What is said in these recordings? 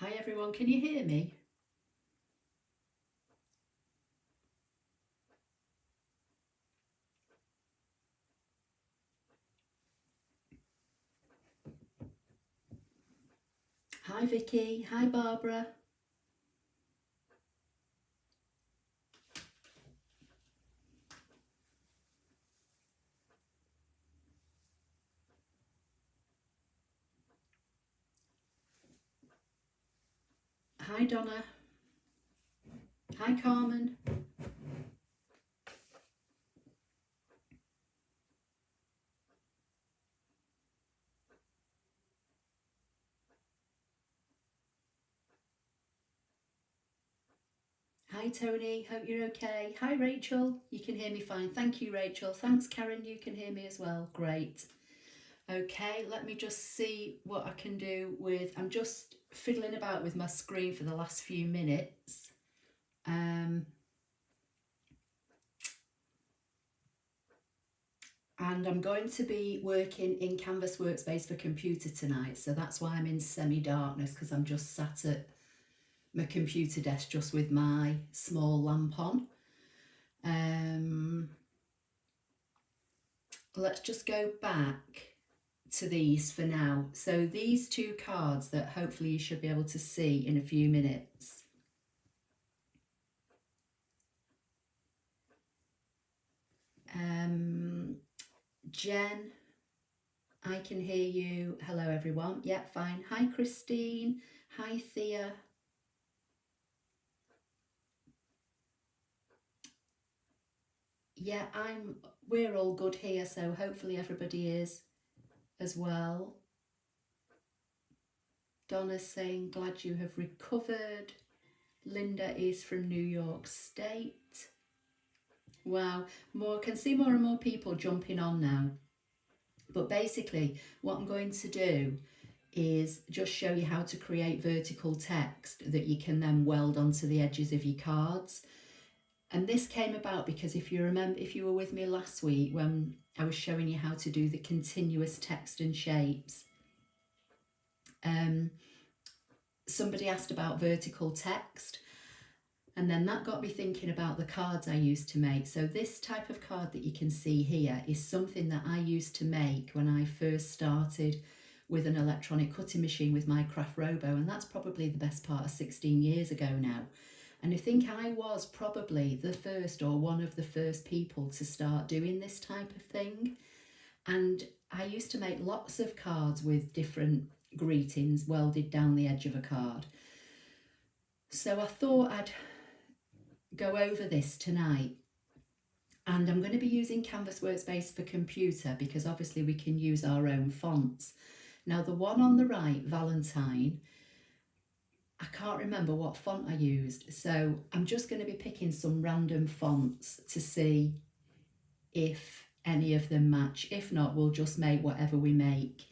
Hi everyone, can you hear me? Hi Vicky, hi Barbara. Hi Donna. Hi Carmen. Hi Tony, hope you're okay. Hi Rachel, you can hear me fine. Thank you Rachel. Thanks Karen, you can hear me as well. Great. Okay, let me just see what I can do with, I'm just fiddling about with my screen for the last few minutes. And I'm going to be working in Canvas Workspace for computer tonight, so that's why I'm in semi-darkness, because I'm just sat at my computer desk just with my small lamp on. Let's just go back to these for now. So these two cards that hopefully you should be able to see in a few minutes. Jen, I can hear you. Hello everyone. Yeah, fine. Hi Christine. Hi Thea. Yeah, we're all good here, so hopefully everybody is as well. Donna's saying glad you have recovered. Linda is from New York State. Wow, can see more and more people jumping on now. But basically what I'm going to do is just show you how to create vertical text that you can then weld onto the edges of your cards. And this came about because if you remember, if you were with me last week when I was showing you how to do the continuous text and shapes, somebody asked about vertical text, and then that got me thinking about the cards I used to make. So this type of card that you can see here is something that I used to make when I first started with an electronic cutting machine with my craft robo, and that's probably the best part of 16 years ago now. And I think I was probably the first or one of the first people to start doing this type of thing. And I used to make lots of cards with different greetings welded down the edge of a card. So I thought I'd go over this tonight. And I'm going to be using Canvas Workspace for computer because obviously we can use our own fonts. Now the one on the right, Valentine, I can't remember what font I used, so I'm just going to be picking some random fonts to see if any of them match. If not, we'll just make whatever we make.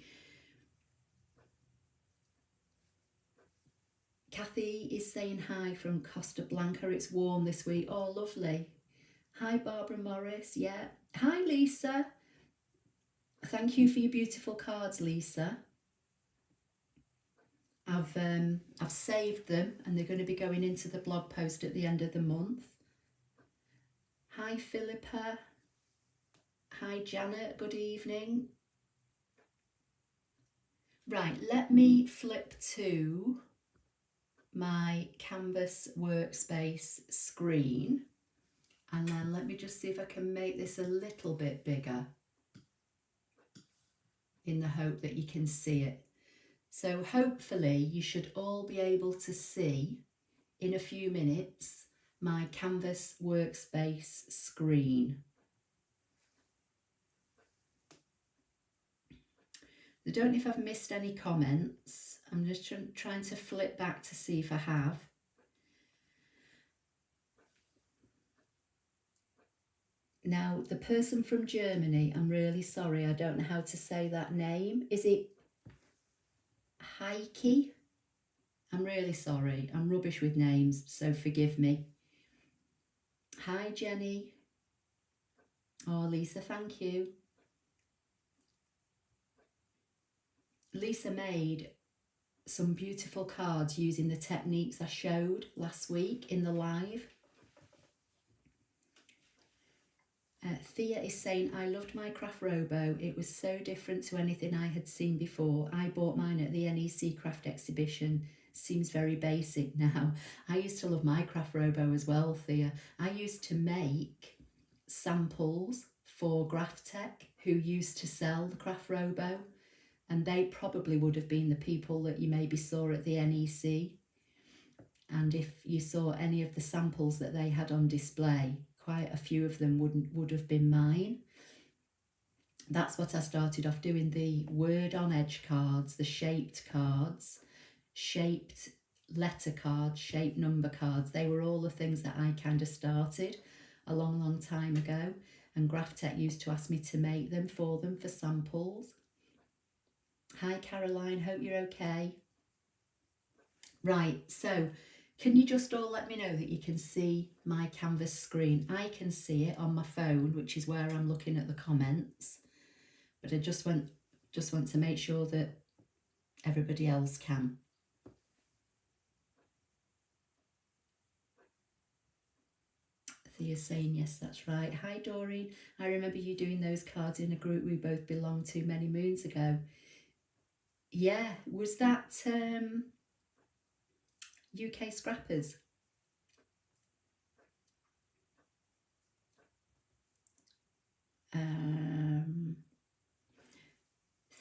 Kathy is saying hi from Costa Blanca. It's warm this week. Oh, lovely. Hi, Barbara Morris. Yeah. Hi, Lisa. Thank you for your beautiful cards, Lisa. I've saved them and they're going to be going into the blog post at the end of the month. Hi Philippa. Hi Janet, good evening. Right, let me flip to my Canvas Workspace screen and then let me just see if I can make this a little bit bigger in the hope that you can see it. So hopefully you should all be able to see in a few minutes my Canvas Workspace screen. I don't know if I've missed any comments. I'm just trying to flip back to see if I have. Now, the person from Germany, I'm really sorry, I don't know how to say that name. Is it Heike? I'm really sorry. I'm rubbish with names, so forgive me. Hi, Jenny. Oh, Lisa, thank you. Lisa made some beautiful cards using the techniques I showed last week in the live. Thea is saying, I loved my craft robo. It was so different to anything I had seen before. I bought mine at the NEC craft exhibition. Seems very basic now. I used to love my craft robo as well, Thea. I used to make samples for Graphtech, who used to sell the craft robo, and they probably would have been the people that you maybe saw at the NEC. And if you saw any of the samples that they had on display, quite a few of them would have been mine. That's what I started off doing, the word on edge cards, the shaped cards, shaped letter cards, shaped number cards. They were all the things that I kind of started a long time ago, and Graphtech used to ask me to make them for samples. Hi Caroline, hope you're okay. Right, so can you just all let me know that you can see my Canvas screen? I can see it on my phone, which is where I'm looking at the comments, but I just want to make sure that everybody else can. Thea's saying yes, that's right. Hi Doreen, I remember you doing those cards in a group we both belonged to many moons ago. Yeah, was that UK Scrappers?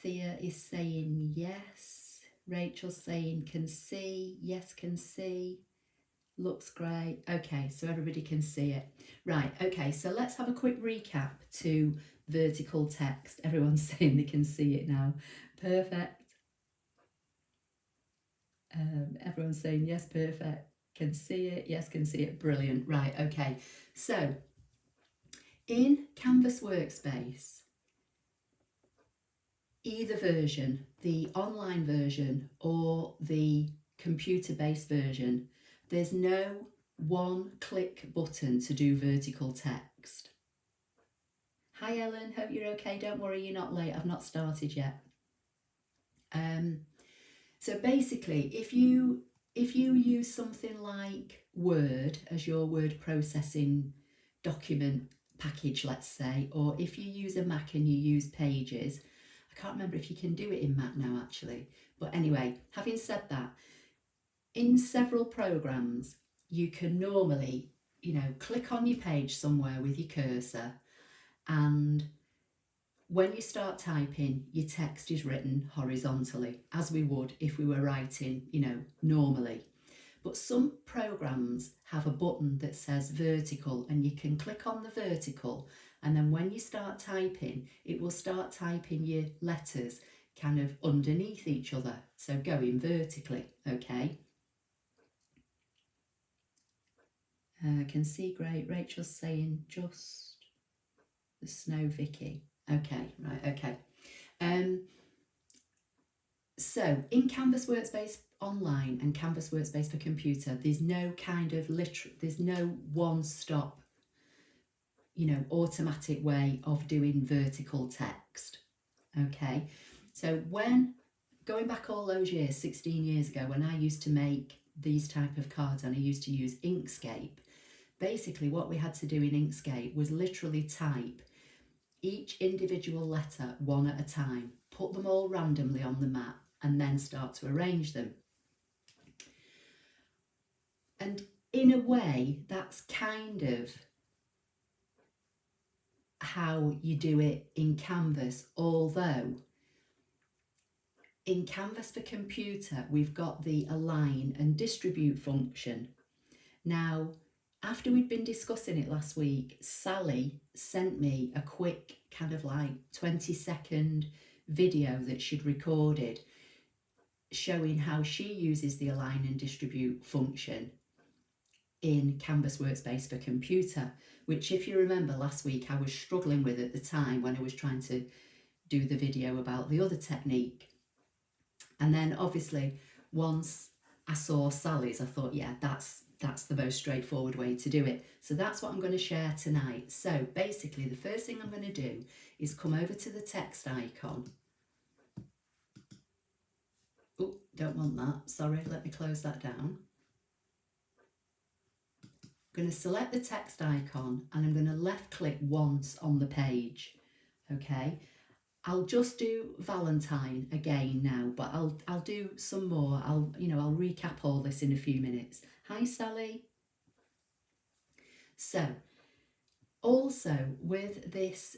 Thea is saying yes. Rachel's saying can see. Yes, can see. Looks great. Okay, so everybody can see it. Right, okay, so let's have a quick recap to vertical text. Everyone's saying they can see it now. Perfect. Everyone's saying yes, perfect. Can see it. Yes, can see it. Brilliant. Right, okay. So in Canvas Workspace, either version, the online version or the computer-based version, there's no one-click button to do vertical text. Hi Ellen, hope you're okay. Don't worry, you're not late. I've not started yet. So basically, if you use something like Word as your word processing document package, let's say, or if you use a Mac and you use Pages, I can't remember if you can do it in Mac now actually, but anyway, having said that, in several programs you can normally, click on your page somewhere with your cursor, and when you start typing, your text is written horizontally, as we would if we were writing, normally. But some programs have a button that says vertical, and you can click on the vertical, and then when you start typing, it will start typing your letters kind of underneath each other, so going vertically, okay? I can see great. Rachel's saying just the snow, Vicky. Okay, right, okay. So in Canvas Workspace Online and Canvas Workspace for Computer, there's no kind of there's no one-stop, automatic way of doing vertical text. Okay, so when going back all those years, 16 years ago, when I used to make these type of cards and I used to use Inkscape, basically what we had to do in Inkscape was literally type each individual letter one at a time, put them all randomly on the map, and then start to arrange them. And in a way, that's kind of how you do it in Canvas, although in Canvas for Computer, we've got the align and distribute function. Now, after we'd been discussing it last week, Sally sent me a quick kind of like 20-second video that she'd recorded showing how she uses the align and distribute function in Canvas Workspace for Computer, which, if you remember last week, I was struggling with at the time when I was trying to do the video about the other technique. And then obviously once I saw Sally's, I thought, yeah, that's the most straightforward way to do it. So that's what I'm going to share tonight. So basically the first thing I'm going to do is come over to the text icon. Oh, don't want that. Sorry, let me close that down. I'm going to select the text icon and I'm going to left click once on the page. Okay, I'll just do Valentine again now, but I'll do some more. I'll recap all this in a few minutes. Hi Sally. So also with this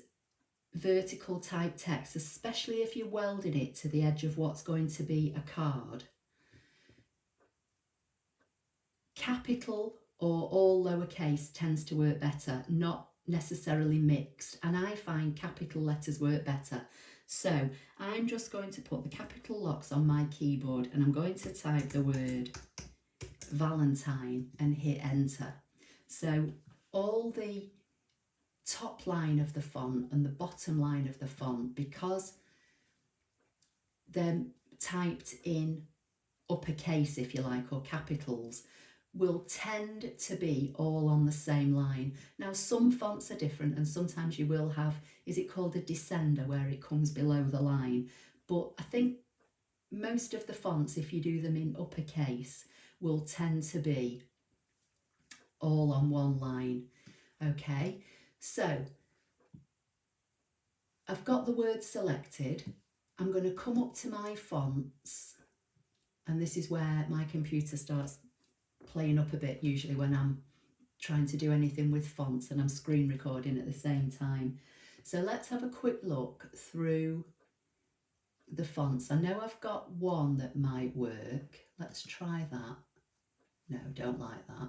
vertical type text, especially if you're welding it to the edge of what's going to be a card, capital or all lowercase tends to work better, not necessarily mixed, and I find capital letters work better. So I'm just going to put the capital locks on my keyboard and I'm going to type the word Valentine and hit enter. So all the top line of the font and the bottom line of the font, because they're typed in uppercase, if you like, or capitals, will tend to be all on the same line. Now some fonts are different and sometimes you will have, is it called a descender, where it comes below the line, but I think most of the fonts, if you do them in uppercase, will tend to be all on one line. Okay, so I've got the word selected. I'm going to come up to my fonts, and this is where my computer starts playing up a bit usually when I'm trying to do anything with fonts and I'm screen recording at the same time. So let's have a quick look through the fonts. I know I've got one that might work. Let's try that. No, don't like that.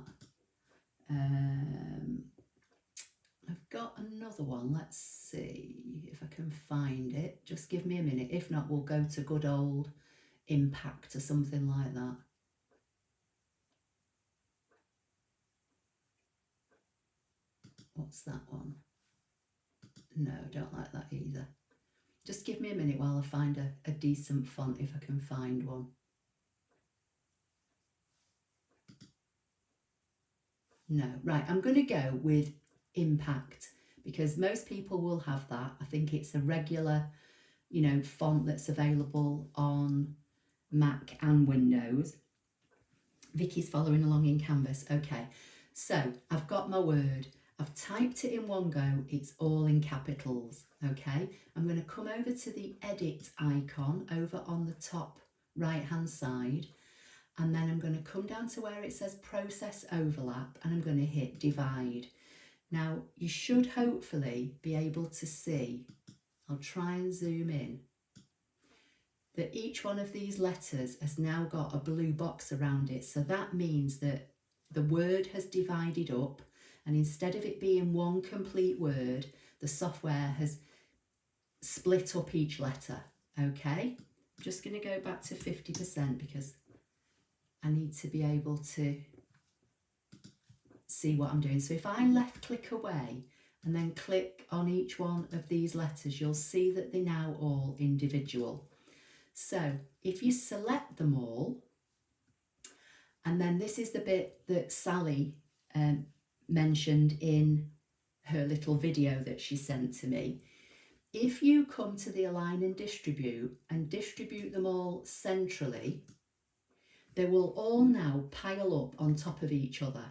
I've got another one. Let's see if I can find it. Just give me a minute. If not, we'll go to good old Impact or something like that. What's that one? No, don't like that either. Just give me a minute while I find a decent font, if I can find one. No, right, I'm going to go with Impact because most people will have that. I think it's a regular, font that's available on Mac and Windows. Vicky's following along in Canvas. Okay, so I've got my word. I've typed it in one go. It's all in capitals. Okay, I'm going to come over to the edit icon over on the top right hand side, and then I'm going to come down to where it says process overlap and I'm going to hit divide. Now you should hopefully be able to see, I'll try and zoom in, that each one of these letters has now got a blue box around it. So that means that the word has divided up, and instead of it being one complete word, the software has split up each letter. Okay, I'm just going to go back to 50% because I need to be able to see what I'm doing. So if I left click away and then click on each one of these letters, you'll see that they're now all individual. So if you select them all, and then this is the bit that Sally mentioned in her little video that she sent to me. If you come to the align and distribute them all centrally, they will all now pile up on top of each other.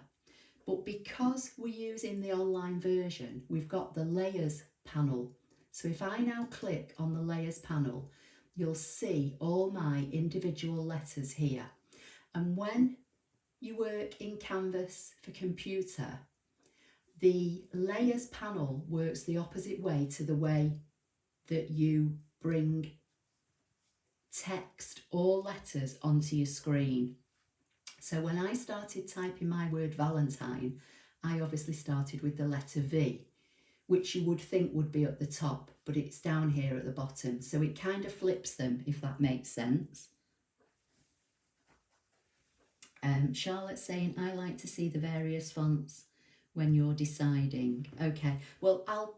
But because we're using the online version, we've got the layers panel. So if I now click on the layers panel, you'll see all my individual letters here. And when you work in Canvas for computer, the layers panel works the opposite way to the way that you bring text or letters onto your screen. So when I started typing my word Valentine, I obviously started with the letter V, which you would think would be at the top, but it's down here at the bottom. So it kind of flips them, if that makes sense. Charlotte's saying, I like to see the various fonts when you're deciding. Okay, well, I'm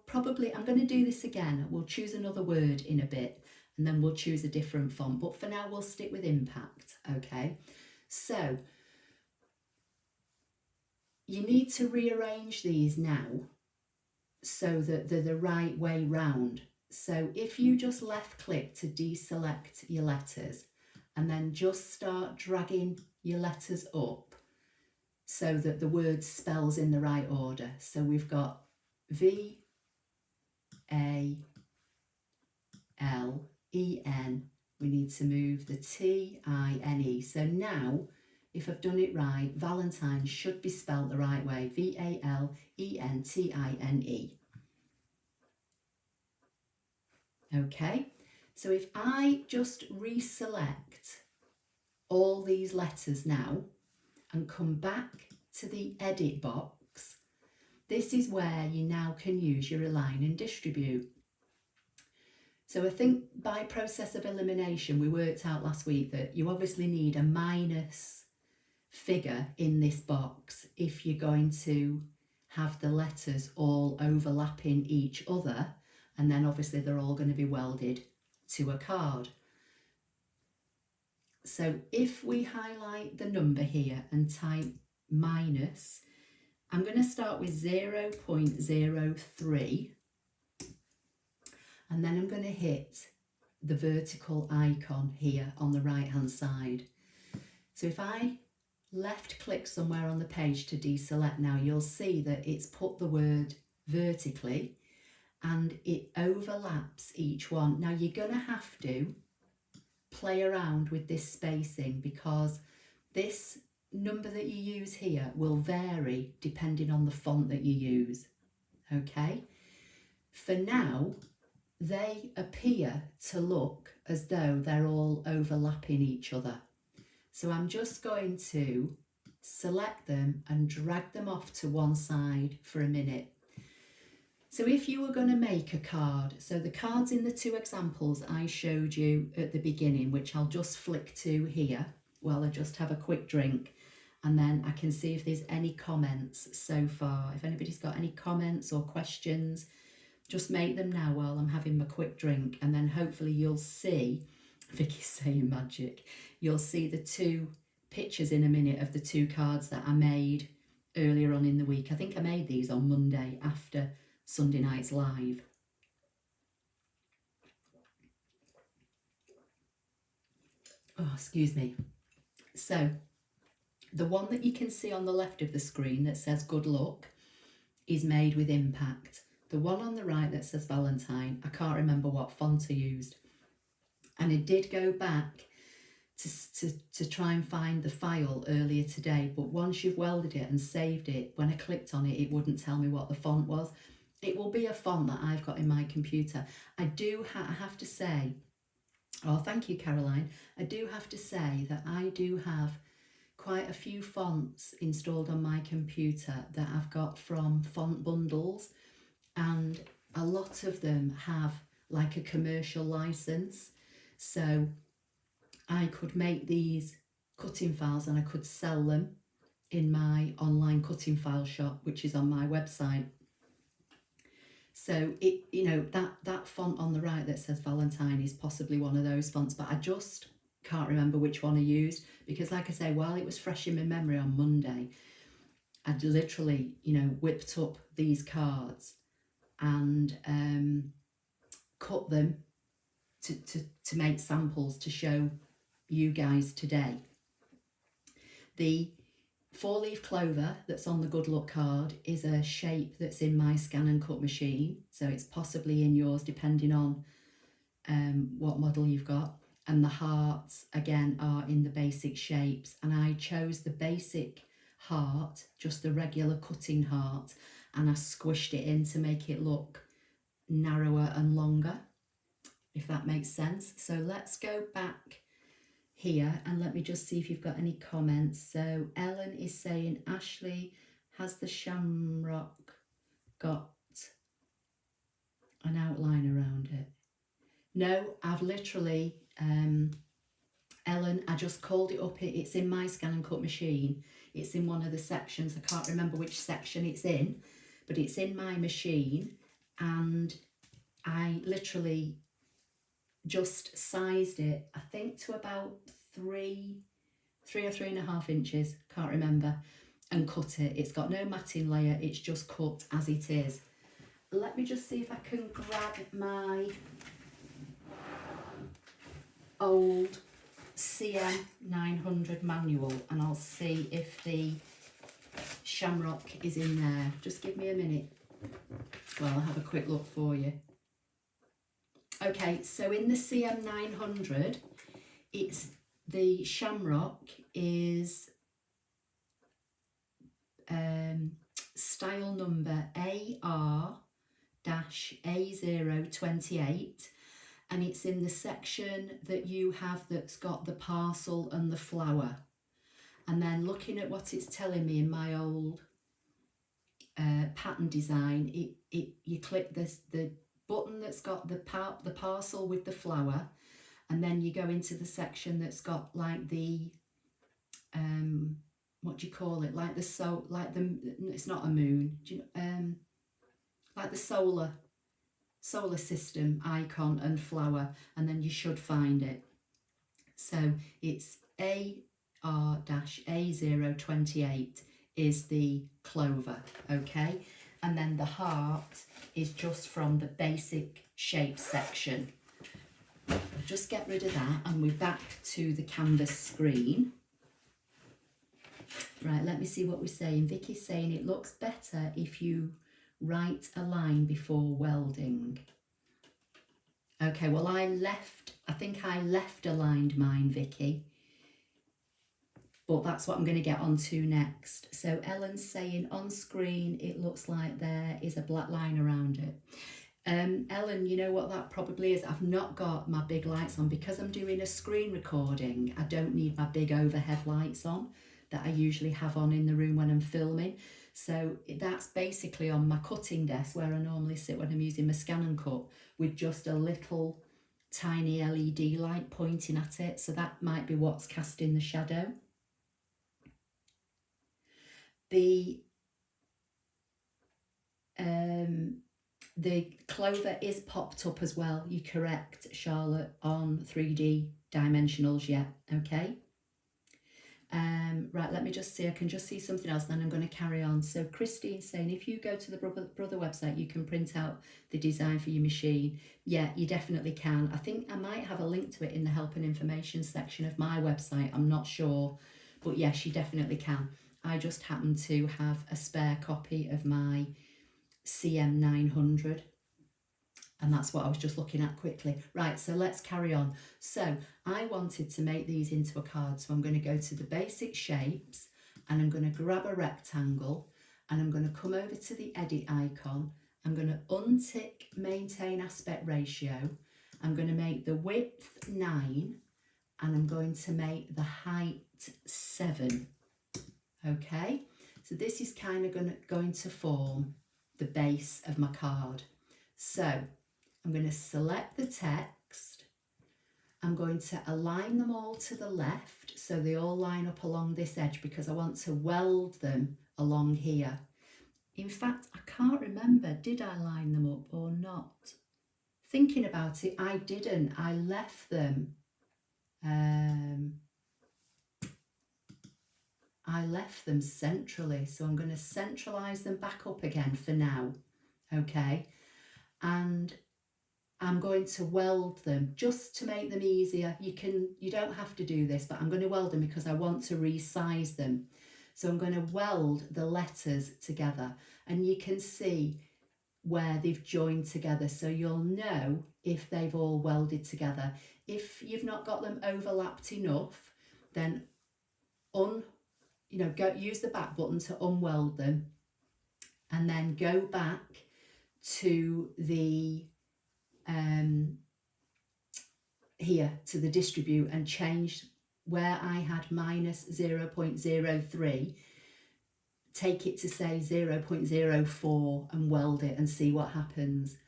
going to do this again. We'll choose another word in a bit and then we'll choose a different font. But for now, we'll stick with Impact, okay? So you need to rearrange these now so that they're the right way round. So if you just left click to deselect your letters and then just start dragging your letters up so that the word spells in the right order. So we've got V-A-L-E-N. We need to move the T-I-N-E. So now, if I've done it right, Valentine should be spelt the right way. V-A-L-E-N-T-I-N-E. Okay, so if I just reselect all these letters now and come back to the edit box, this is where you now can use your align and distribute. So I think by process of elimination, we worked out last week that you obviously need a minus figure in this box if you're going to have the letters all overlapping each other, and then obviously they're all going to be welded to a card. So if we highlight the number here and type minus, I'm going to start with 0.03, and then I'm going to hit the vertical icon here on the right hand side. So if I left click somewhere on the page to deselect now, you'll see that it's put the word vertically and it overlaps each one. Now you're going to have to play around with this spacing because this number that you use here will vary depending on the font that you use. Okay, for now they appear to look as though they're all overlapping each other. So I'm just going to select them and drag them off to one side for a minute. So if you were going to make a card, so the cards in the two examples I showed you at the beginning, which I'll just flick to here while I just have a quick drink, and then I can see if there's any comments so far. If anybody's got any comments or questions, just make them now while I'm having my quick drink, and then hopefully you'll see, Vicky's saying magic, you'll see the two pictures in a minute of the two cards that I made earlier on in the week. I think I made these on Monday after Sunday night's live. Oh, excuse me. So the one that you can see on the left of the screen that says good luck is made with impact. The one on the right that says Valentine, I can't remember what font I used. And I did go back to try and find the file earlier today, but once you've welded it and saved it, when I clicked on it, it wouldn't tell me what the font was. It will be a font that I've got in my computer. I have to say, oh, thank you, Caroline. I do have to say that I do have quite a few fonts installed on my computer that I've got from font bundles, and a lot of them have like a commercial license. So I could make these cutting files and I could sell them in my online cutting file shop, which is on my website. So it, you know, that font on the right that says Valentine is possibly one of those fonts, but I just can't remember which one I used because, like I say, while it was fresh in my memory on Monday, I'd literally, you know, whipped up these cards and cut them to make samples to show you guys today. The 4-leaf clover that's on the good luck card is a shape that's in my ScanNCut machine, so it's possibly in yours depending on what model you've got. And the hearts again are in the basic shapes, and I chose the basic heart, just the regular cutting heart, and I squished it in to make it look narrower and longer, if that makes sense. So let's go back here and let me just see if you've got any comments. So Ellen is saying, Ashley, has the shamrock got an outline around it? No, I've literally, Ellen, I just called it up. It's in my ScanNCut machine. It's in one of the sections. I can't remember which section it's in, but it's in my machine, and I literally just sized it, I think, to about 3 or 3.5 inches, can't remember, and cut it. It's got no matting layer, it's just cut as it is. Let me just see if I can grab my old CM900 manual and I'll see if the shamrock is in there. Just give me a minute. Well, I'll have a quick look for you. Okay, so in the CM900, it's the shamrock is style number AR-A028, and it's in the section that you have that's got the parcel and the flower. And then looking at what it's telling me in my old pattern design, you click the button that's got the parcel with the flower, and then you go into the section that's got like the what do you call it, like it's not a moon, do you know, like the solar system icon and flower, and then you should find it. So it's AR-A028 is the clover, okay? And then the heart is just from the basic shape section. Just get rid of that and we're back to the canvas screen. Right, let me see what we're saying. Vicky's saying it looks better if you write a line before welding. Okay, well I think I left aligned mine, Vicky. But that's what I'm going to get onto next. So Ellen's saying on screen it looks like there is a black line around it. Ellen, you know what that probably is? I've not got my big lights on because I'm doing a screen recording. I don't need my big overhead lights on that I usually have on in the room when I'm filming. So that's basically on my cutting desk where I normally sit when I'm using my ScanNCut, with just a little tiny LED light pointing at it. So that might be what's casting the shadow. The clover is popped up as well. You're correct, Charlotte, on 3D dimensionals, yeah, okay. Right, let me just see, I can just see something else, then I'm going to carry on. So Christine's saying, if you go to the Brother website, you can print out the design for your machine. Yeah, you definitely can. I think I might have a link to it in the help and information section of my website, I'm not sure. But yes, you definitely can. I just happen to have a spare copy of my CM900. And that's what I was just looking at quickly. Right, so let's carry on. So I wanted to make these into a card. So I'm going to go to the basic shapes and I'm going to grab a rectangle and I'm going to come over to the edit icon. I'm going to untick maintain aspect ratio. I'm going to make the width 9 and I'm going to make the height 7. Okay, so this is kind of going to form the base of my card. So I'm going to select the text, I'm going to align them all to the left so they all line up along this edge because I want to weld them along here. In fact, I can't remember, did I line them up or not? Thinking about it, I didn't, I left them. I left them centrally, so I'm going to centralise them back up again for now, okay? And I'm going to weld them just to make them easier. You don't have to do this, but I'm going to weld them because I want to resize them. So I'm going to weld the letters together and you can see where they've joined together, so you'll know if they've all welded together. If you've not got them overlapped enough, then use the back button to unweld them and then go back to the here to the distribute and change where I had minus 0.03, take it to say 0.04 and weld it and see what happens.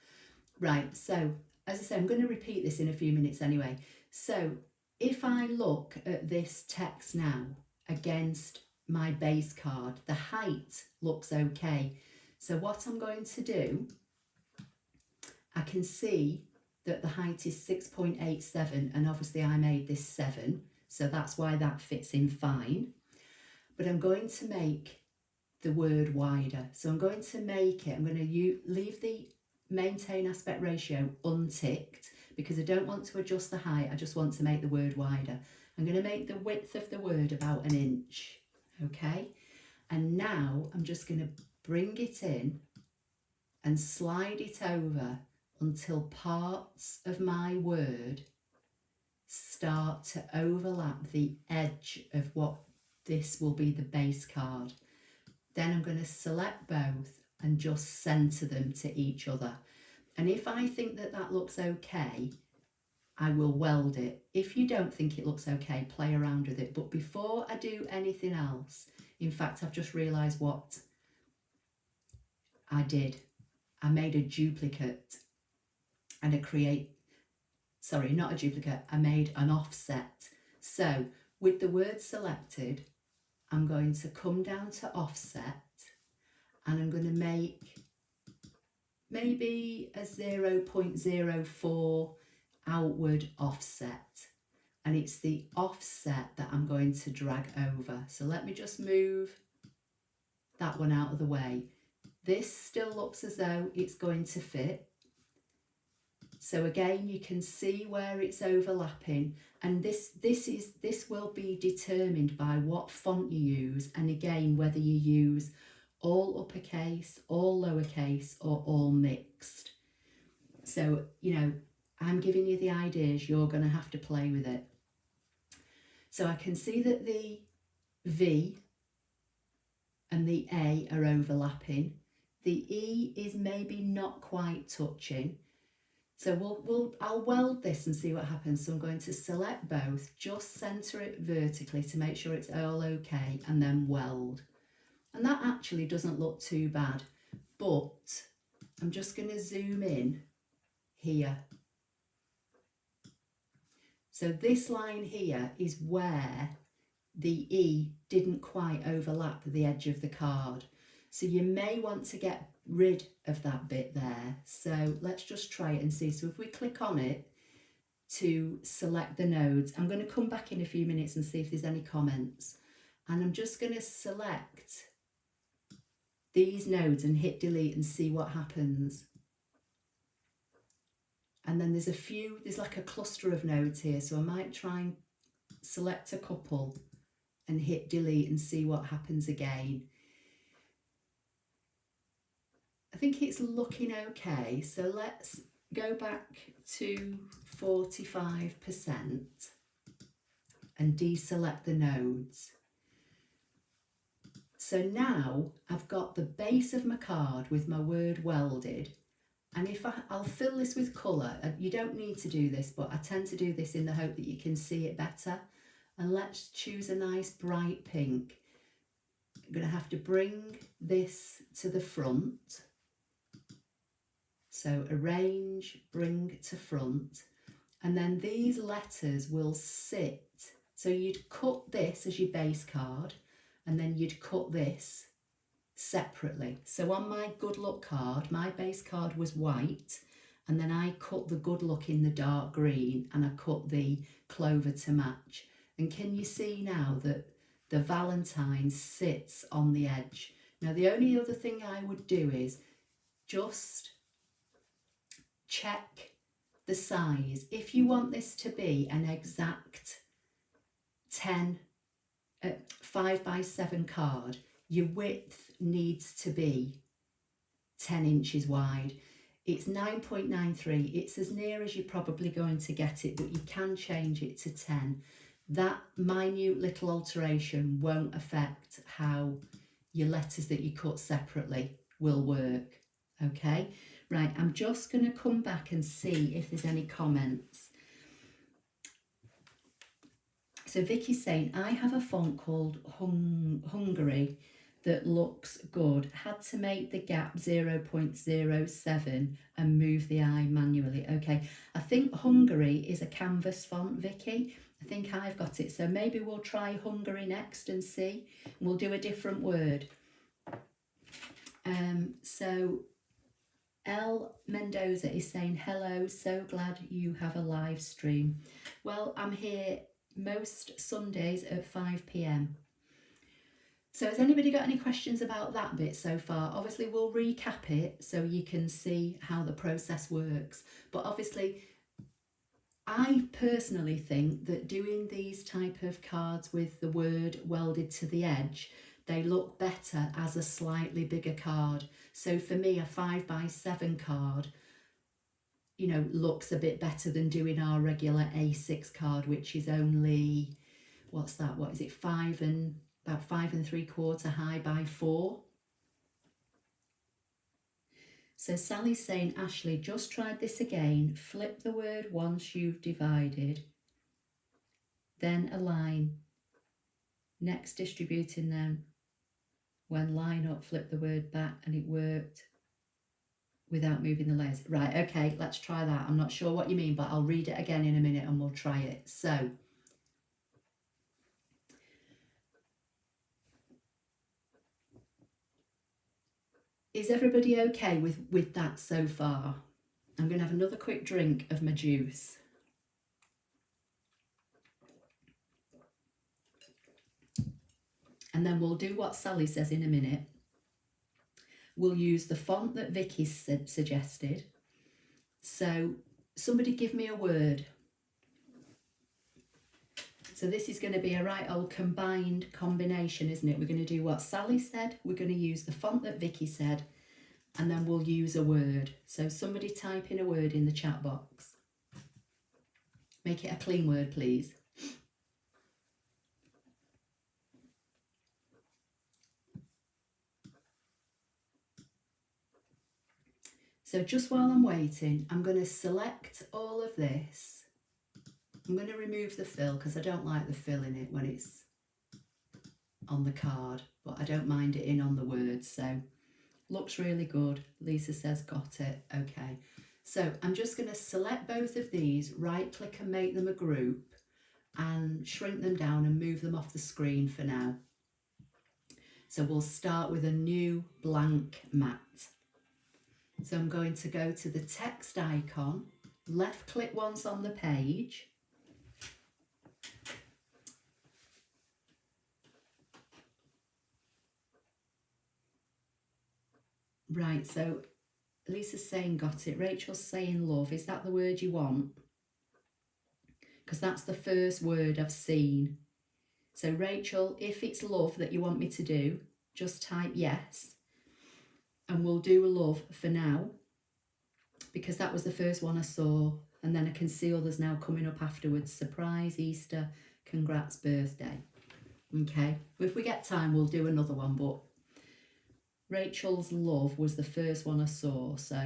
Right, so as I say, I'm going to repeat this in a few minutes anyway. So if I look at this text now against my base card, the height looks okay. So what I'm going to do, I can see that the height is 6.87 and obviously I made this 7, so that's why that fits in fine. But I'm going to make the word wider. So I'm going to make it, I'm going to leave the maintain aspect ratio unticked because I don't want to adjust the height, I just want to make the word wider. I'm going to make the width of the word about 1 inch, okay? And now I'm just going to bring it in and slide it over until parts of my word start to overlap the edge of what this will be the base card. Then I'm going to select both and just centre them to each other. And if I think that that looks okay, I will weld it. If you don't think it looks okay, play around with it. But before I do anything else, in fact, I've just realised what I did. I made a duplicate and not a duplicate, I made an offset. So with the word selected, I'm going to come down to offset and I'm going to make maybe a 0.04 outward offset, and it's the offset that I'm going to drag over. So let me just move that one out of the way. This still looks as though it's going to fit. So again, you can see where it's overlapping, and this will be determined by what font you use, and again whether you use all uppercase, all lowercase, or all mixed. So, you know, I'm giving you the ideas, you're going to have to play with it. So I can see that the V and the A are overlapping. The E is maybe not quite touching. So I'll weld this and see what happens. So I'm going to select both, just centre it vertically to make sure it's all okay, and then weld. And that actually doesn't look too bad, but I'm just going to zoom in here. So this line here is where the E didn't quite overlap the edge of the card. So you may want to get rid of that bit there. So let's just try it and see. So if we click on it to select the nodes, I'm going to come back in a few minutes and see if there's any comments. And I'm just going to select these nodes and hit delete and see what happens. And then there's like a cluster of nodes here. So I might try and select a couple and hit delete and see what happens again. I think it's looking okay. So let's go back to 45% and deselect the nodes. So now I've got the base of my card with my word welded. And if I'll fill this with colour. You don't need to do this, but I tend to do this in the hope that you can see it better. And let's choose a nice bright pink. I'm going to have to bring this to the front. So arrange, bring to front. And then these letters will sit. So you'd cut this as your base card, and then you'd cut this separately. So on my good luck card, my base card was white, and then I cut the good luck in the dark green, and I cut the clover to match. And can you see now that the Valentine sits on the edge? Now the only other thing I would do is just check the size. If you want this to be an exact 5x7 card, your width needs to be 10 inches wide. It's 9.93. It's as near as you're probably going to get it, but you can change it to 10. That minute little alteration won't affect how your letters that you cut separately will work. Okay, right, I'm just going to come back and see if there's any comments. So Vicky's saying, I have a font called Hungary that looks good. Had to make the gap 0.07 and move the I manually. Okay, I think Hungary is a canvas font, Vicky. I think I've got it. So maybe we'll try Hungary next and see. We'll do a different word. So L Mendoza is saying, hello, so glad you have a live stream. Well, I'm here most Sundays at 5 p.m. So has anybody got any questions about that bit so far? Obviously we'll recap it so you can see how the process works, but obviously I personally think that doing these type of cards with the word welded to the edge, they look better as a slightly bigger card. So for me, a 5x7 card, you know, looks a bit better than doing our regular A6 card, which is only, what's that? What is it? About 5 3/4 high by 4. So Sally's saying, Ashley, just tried this again. Flip the word once you've divided, then align. Next, distributing them. When line up, flip the word back, and it worked without moving the layers. Right, okay, let's try that. I'm not sure what you mean, but I'll read it again in a minute and we'll try it. So, is everybody okay with that so far? I'm going to have another quick drink of my juice. And then we'll do what Sally says in a minute. We'll use the font that Vicky suggested. So somebody give me a word. So this is going to be a right old combined combination, isn't it? We're going to do what Sally said. We're going to use the font that Vicky said. And then we'll use a word. So somebody type in a word in the chat box. Make it a clean word, please. So just while I'm waiting, I'm going to select all of this. I'm going to remove the fill because I don't like the fill in it when it's on the card, but I don't mind it in on the words. So looks really good. Lisa says got it. Okay. So I'm just going to select both of these, right click and make them a group and shrink them down and move them off the screen for now. So we'll start with a new blank mat. So I'm going to go to the text icon, left click once on the page. Right, so Lisa's saying got it. Rachel's saying love. Is that the word you want? Because that's the first word I've seen. So Rachel, if it's love that you want me to do, just type yes. And we'll do a love for now, because that was the first one I saw. And then I can see others now coming up afterwards. Surprise, Easter, congrats, birthday. Okay, if we get time, we'll do another one. But Rachel's love was the first one I saw. So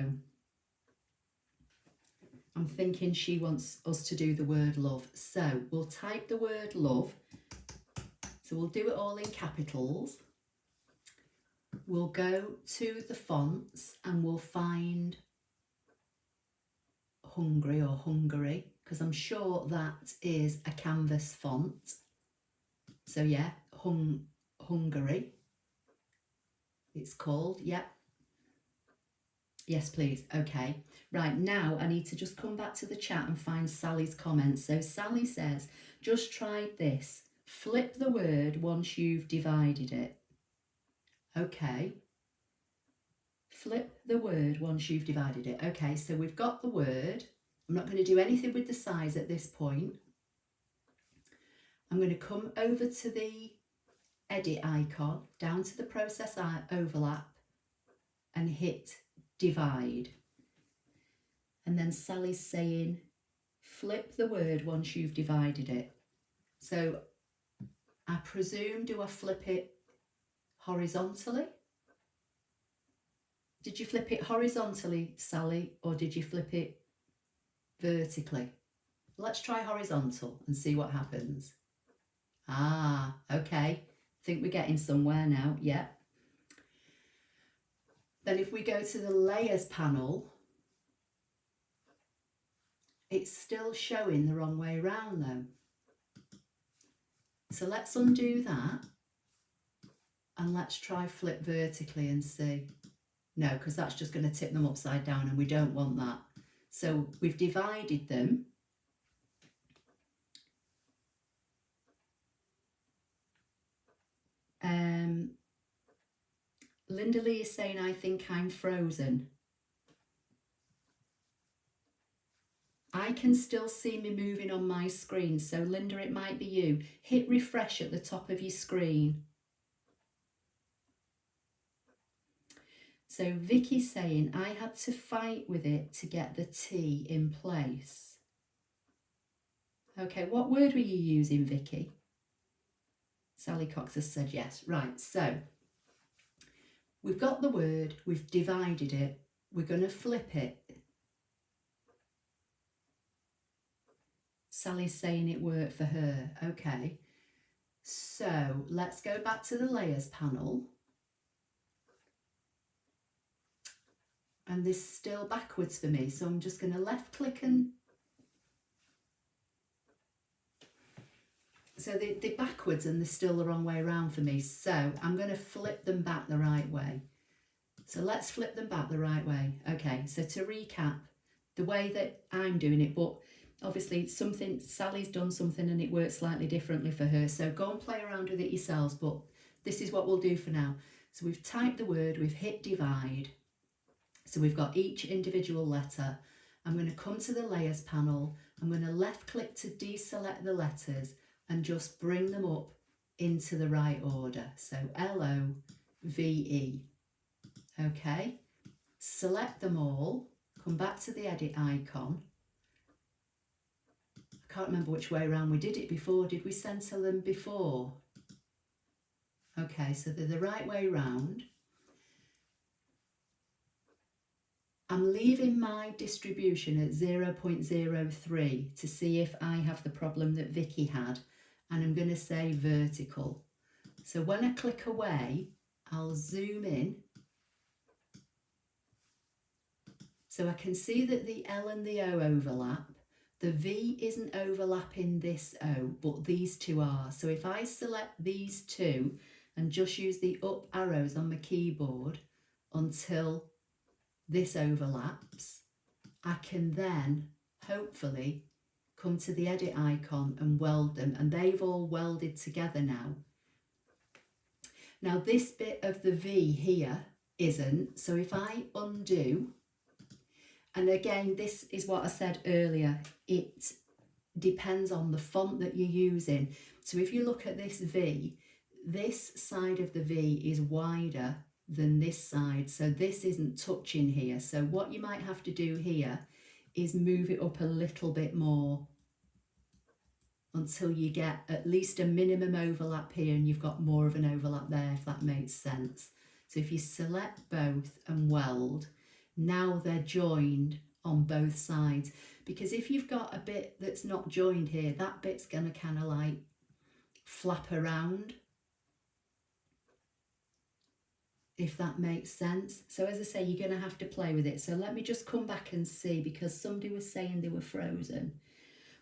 I'm thinking she wants us to do the word love. So we'll type the word love. So we'll do it all in capitals. We'll go to the fonts and we'll find Hungry or Hungary, because I'm sure that is a canvas font. So yeah, Hungary it's called. Yep. Yes, please. Okay. Right, now I need to just come back to the chat and find Sally's comments. So Sally says, just tried this. Flip the word once you've divided it. Okay. Flip the word once you've divided it. Okay, so we've got the word. I'm not going to do anything with the size at this point. I'm going to come over to the edit icon, down to the process overlap and hit divide. And then Sally's saying, flip the word once you've divided it. So I presume, do I flip it horizontally? Did you flip it horizontally, Sally, or did you flip it vertically? Let's try horizontal and see what happens. Ah, okay. Think we're getting somewhere now. Yeah. Then if we go to the layers panel, it's still showing the wrong way around though. So let's undo that and let's try flip vertically and see. No, because that's just going to tip them upside down and we don't want that. So we've divided them. Linda Lee is saying, I think I'm frozen. I can still see me moving on my screen. So Linda, it might be you. Hit refresh at the top of your screen. So Vicky's saying, I had to fight with it to get the T in place. Okay, what word were you using, Vicky? Sally Cox has said yes. Right, so we've got the word, we've divided it, we're going to flip it. Sally's saying it worked for her. Okay, so let's go back to the layers panel. And this is still backwards for me, so I'm just going to left click and... So they're backwards and they're still the wrong way around for me. So I'm going to flip them back the right way. So let's flip them back the right way. Okay, so to recap, the way that I'm doing it, but obviously Sally's done something and it works slightly differently for her. So go and play around with it yourselves, but this is what we'll do for now. So we've typed the word, we've hit divide. So we've got each individual letter. I'm going to come to the layers panel. I'm going to left click to deselect the letters and just bring them up into the right order. So L-O-V-E. Okay, select them all, come back to the edit icon. I can't remember which way around we did it before. Did we center them before? Okay, so they're the right way round. I'm leaving my distribution at 0.03 to see if I have the problem that Vicky had, and I'm going to say vertical. So when I click away, I'll zoom in. So I can see that the L and the O overlap. The V isn't overlapping this O, but these two are. So if I select these two and just use the up arrows on my keyboard until this overlaps, I can then hopefully come to the edit icon and weld them, and they've all welded together now. Now this bit of the V here isn't, so if I undo, and again this is what I said earlier, it depends on the font that you're using. So if you look at this V, this side of the V is wider than this side, so this isn't touching here. So what you might have to do here is move it up a little bit more until you get at least a minimum overlap here, and you've got more of an overlap there, if that makes sense. So if you select both and weld, now they're joined on both sides, because if you've got a bit that's not joined here, that bit's going to kind of like flap around, if that makes sense. So as I say, you're going to have to play with it. So let me just come back and see, because somebody was saying they were frozen.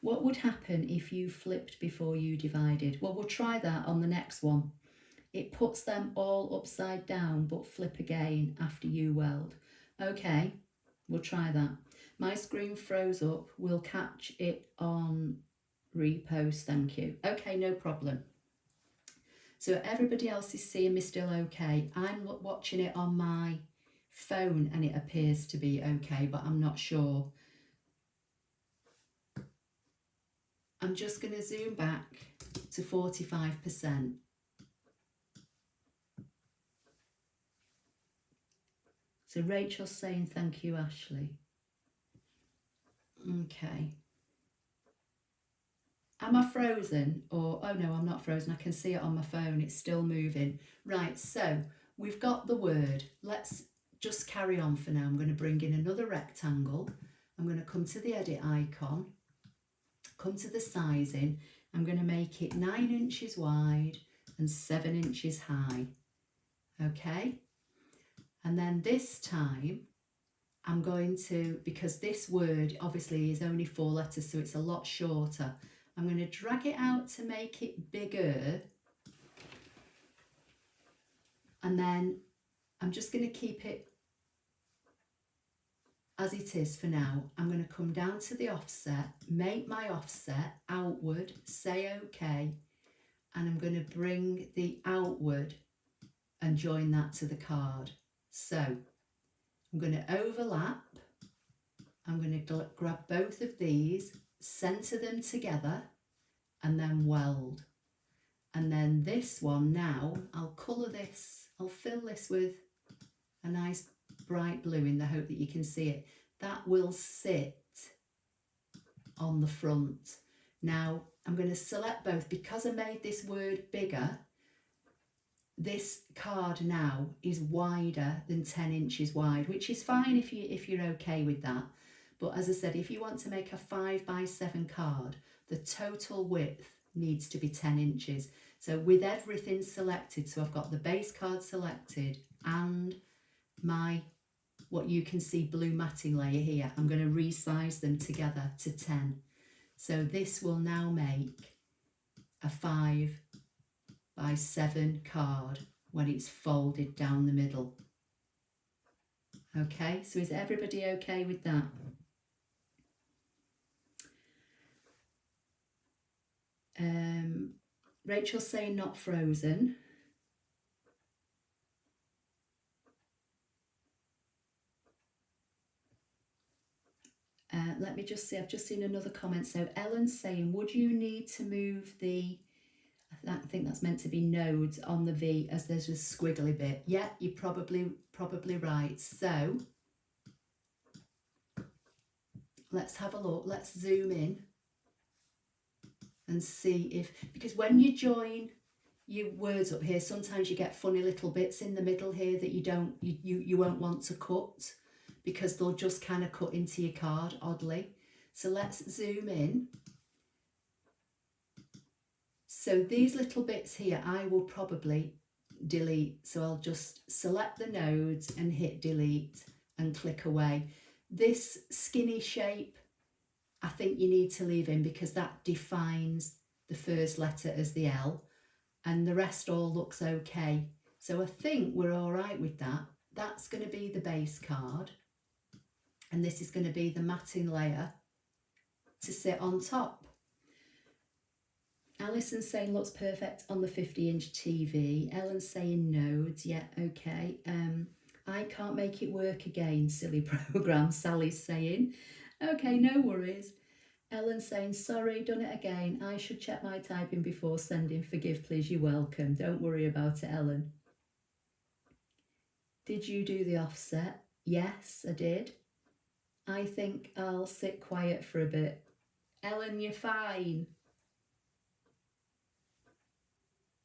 What would happen if you flipped before you divided? Well, we'll try that on the next one. It puts them all upside down, but flip again after you weld. Okay, we'll try that. My screen froze up. We'll catch it on repost, thank you. Okay, no problem. So everybody else is seeing me still okay. I'm watching it on my phone and it appears to be okay, but I'm not sure. I'm just going to zoom back to 45%. So Rachel's saying thank you, Ashley. Okay. Am I frozen? Or, oh no, I'm not frozen. I can see it on my phone. It's still moving. Right, so we've got the word. Let's just carry on for now. I'm going to bring in another rectangle. I'm going to come to the edit icon, come to the sizing. I'm going to make it 9 inches wide and 7 inches high. Okay. And then this time I'm going to, because this word obviously is only 4 letters, so it's a lot shorter, I'm going to drag it out to make it bigger. And then I'm just going to keep it as it is for now. I'm going to come down to the offset, make my offset outward, say OK, and I'm going to bring the outward and join that to the card. So I'm going to overlap, I'm going to grab both of these, centre them together and then weld. And then this one now, I'll colour this, I'll fill this with a nice bright blue in the hope that you can see it. That will sit on the front. Now I'm going to select both because I made this word bigger. This card now is wider than 10 inches wide, which is fine if you're okay with that. But as I said, if you want to make a 5x7 card, the total width needs to be 10 inches. So with everything selected, so I've got the base card selected and my, what you can see, blue matting layer here, I'm going to resize them together to 10. So this will now make a 5x7 card when it's folded down the middle. Okay, so is everybody okay with that? Rachel's saying not frozen. Let me just see, I've just seen another comment. So Ellen's saying, would you need to move the, I think that's meant to be nodes on the V as there's a squiggly bit? Yeah, you're probably right. So let's have a look, let's zoom in and see if, because when you join your words up here, sometimes you get funny little bits in the middle here that you won't want to cut, because they'll just kind of cut into your card oddly. So let's zoom in. So these little bits here, I will probably delete. So I'll just select the nodes and hit delete and click away. This skinny shape, I think you need to leave in because that defines the first letter as the L, and the rest all looks okay. So I think we're all right with that. That's going to be the base card. And this is going to be the matting layer to sit on top. Alison's saying looks perfect on the 50-inch TV. Ellen's saying nodes. Yeah, okay. I can't make it work again, silly program, Sally's saying. Okay, no worries. Ellen's saying, sorry, done it again. I should check my typing before sending. Forgive, please. You're welcome. Don't worry about it, Ellen. Did you do the offset? Yes, I did. I think I'll sit quiet for a bit. Ellen, you're fine.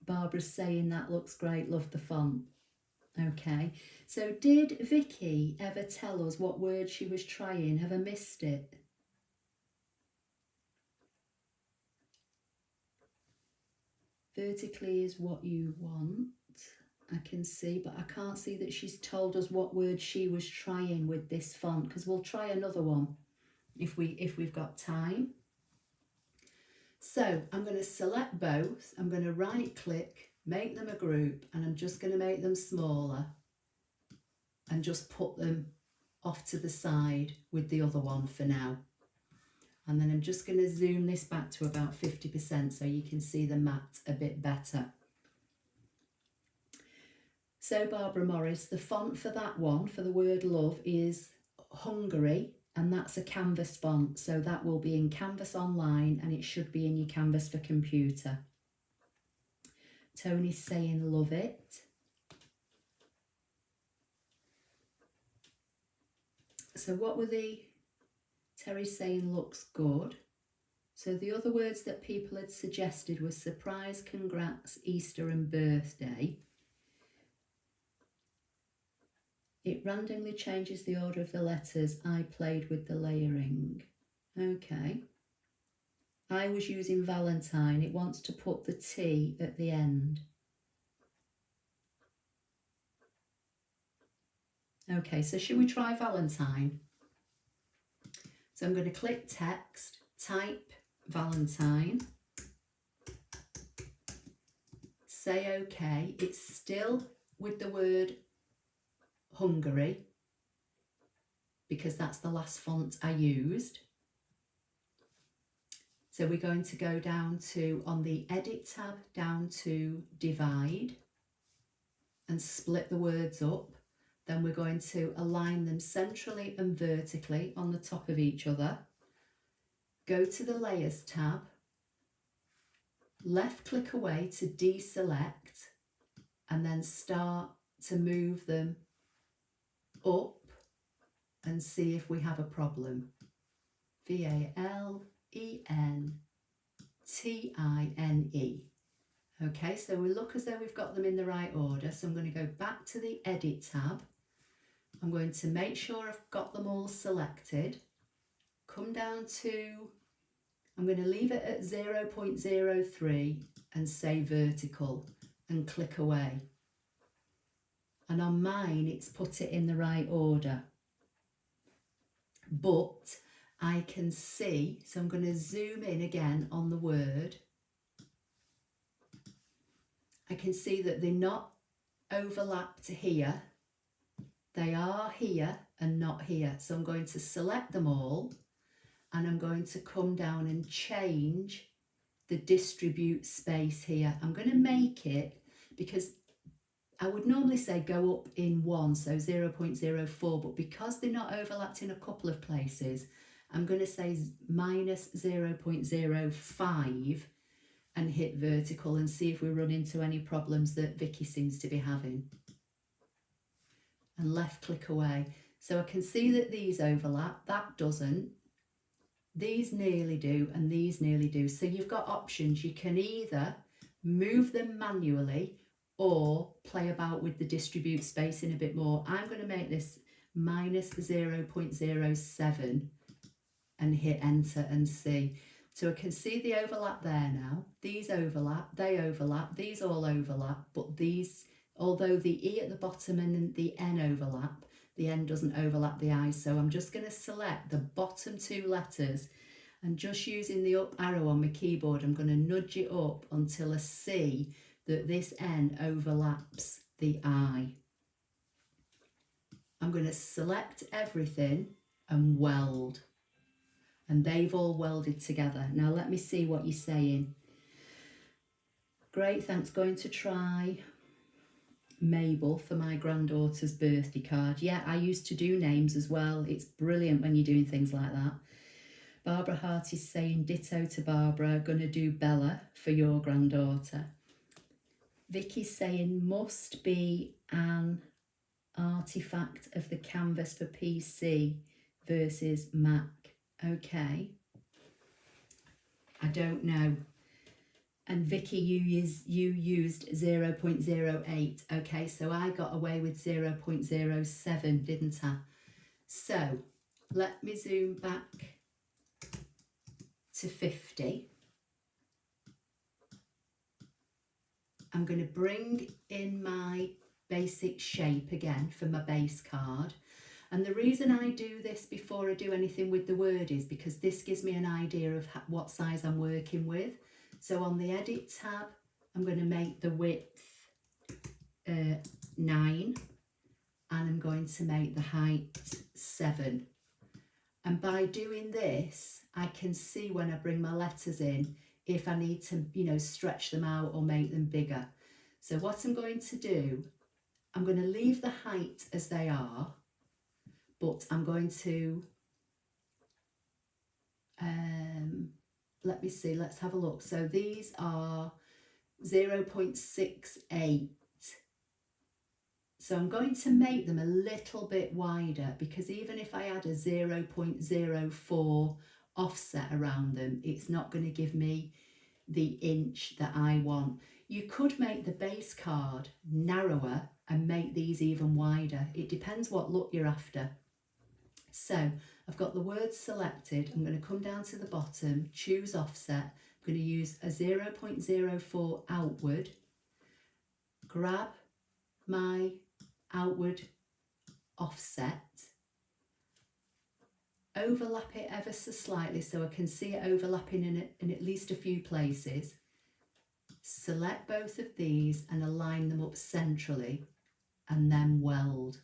Barbara's saying that looks great, love the font. Okay, so did Vicky ever tell us what word she was trying? Have I missed it? Vertically is what you want, I can see, but I can't see that she's told us what word she was trying with this font, because we'll try another one if we've got time. So I'm going to select both, I'm going to right click, make them a group, and I'm just going to make them smaller and just put them off to the side with the other one for now. And then I'm just going to zoom this back to about 50% so you can see the mat a bit better. So Barbara Morris, the font for that one, for the word love, is Hungary, and that's a Canvas font. So that will be in Canvas Online and it should be in your Canvas for computer. Tony's saying love it. So what were the, Terry's saying looks good. So the other words that people had suggested were surprise, congrats, Easter and birthday. It randomly changes the order of the letters. I played with the layering. Okay. I was using Valentine. It wants to put the T at the end. Okay, so should we try Valentine? So I'm going to click text, type Valentine, say OK. It's still with the word Hungary because that's the last font I used. So we're going to go down to, on the Edit tab, down to Divide and split the words up. Then we're going to align them centrally and vertically on the top of each other. Go to the Layers tab, left click away to deselect, and then start to move them up and see if we have a problem. VALENTINE. Okay, so we look as though we've got them in the right order. So I'm going to go back to the Edit tab. I'm going to make sure I've got them all selected. Come down to, I'm going to leave it at 0.03 and say vertical and click away. And on mine, it's put it in the right order. But I can see, so I'm going to zoom in again on the word. I can see that they're not overlapped here. They are here and not here. So I'm going to select them all and I'm going to come down and change the distribute space here. I'm going to make it, because I would normally say go up in 1, so 0.04, but because they're not overlapped in a couple of places, I'm going to say minus 0.05 and hit vertical and see if we run into any problems that Vicky seems to be having. And left click away. So I can see that these overlap, that doesn't. These nearly do and these nearly do. So you've got options. You can either move them manually or play about with the distribute spacing a bit more. I'm going to make this minus 0.07 and hit enter and see. So I can see the overlap there now. These overlap, they overlap, these all overlap, but these, although the E at the bottom and the N overlap, the N doesn't overlap the I. So I'm just going to select the bottom 2 letters and just using the up arrow on my keyboard, I'm going to nudge it up until I see that this N overlaps the I. I'm going to select everything and weld. And they've all welded together. Now let me see what you're saying. Great, thanks. Going to try Mabel for my granddaughter's birthday card. Yeah, I used to do names as well. It's brilliant when you're doing things like that. Barbara Hart is saying ditto to Barbara. Gonna do Bella for your granddaughter. Vicky's saying must be an artifact of the canvas for PC versus Mac. Okay, I don't know. And Vicky, you used 0.08. Okay, so I got away with 0.07, didn't I? So let me zoom back to 50. I'm going to bring in my basic shape again for my base card. And the reason I do this before I do anything with the word is because this gives me an idea of what size I'm working with. So on the Edit tab, I'm going to make the width 9 and I'm going to make the height 7. And by doing this, I can see when I bring my letters in if I need to, stretch them out or make them bigger. So what I'm going to do, I'm going to leave the height as they are, but I'm going to, let me see, let's have a look. So these are 0.68. So I'm going to make them a little bit wider because even if I add a 0.04 offset around them, it's not going to give me the inch that I want. You could make the base card narrower and make these even wider. It depends what look you're after. So I've got the words selected. I'm going to come down to the bottom, choose offset. I'm going to use a 0.04 outward, grab my outward offset, overlap it ever so slightly so I can see it overlapping in at least a few places. Select both of these and align them up centrally and then weld.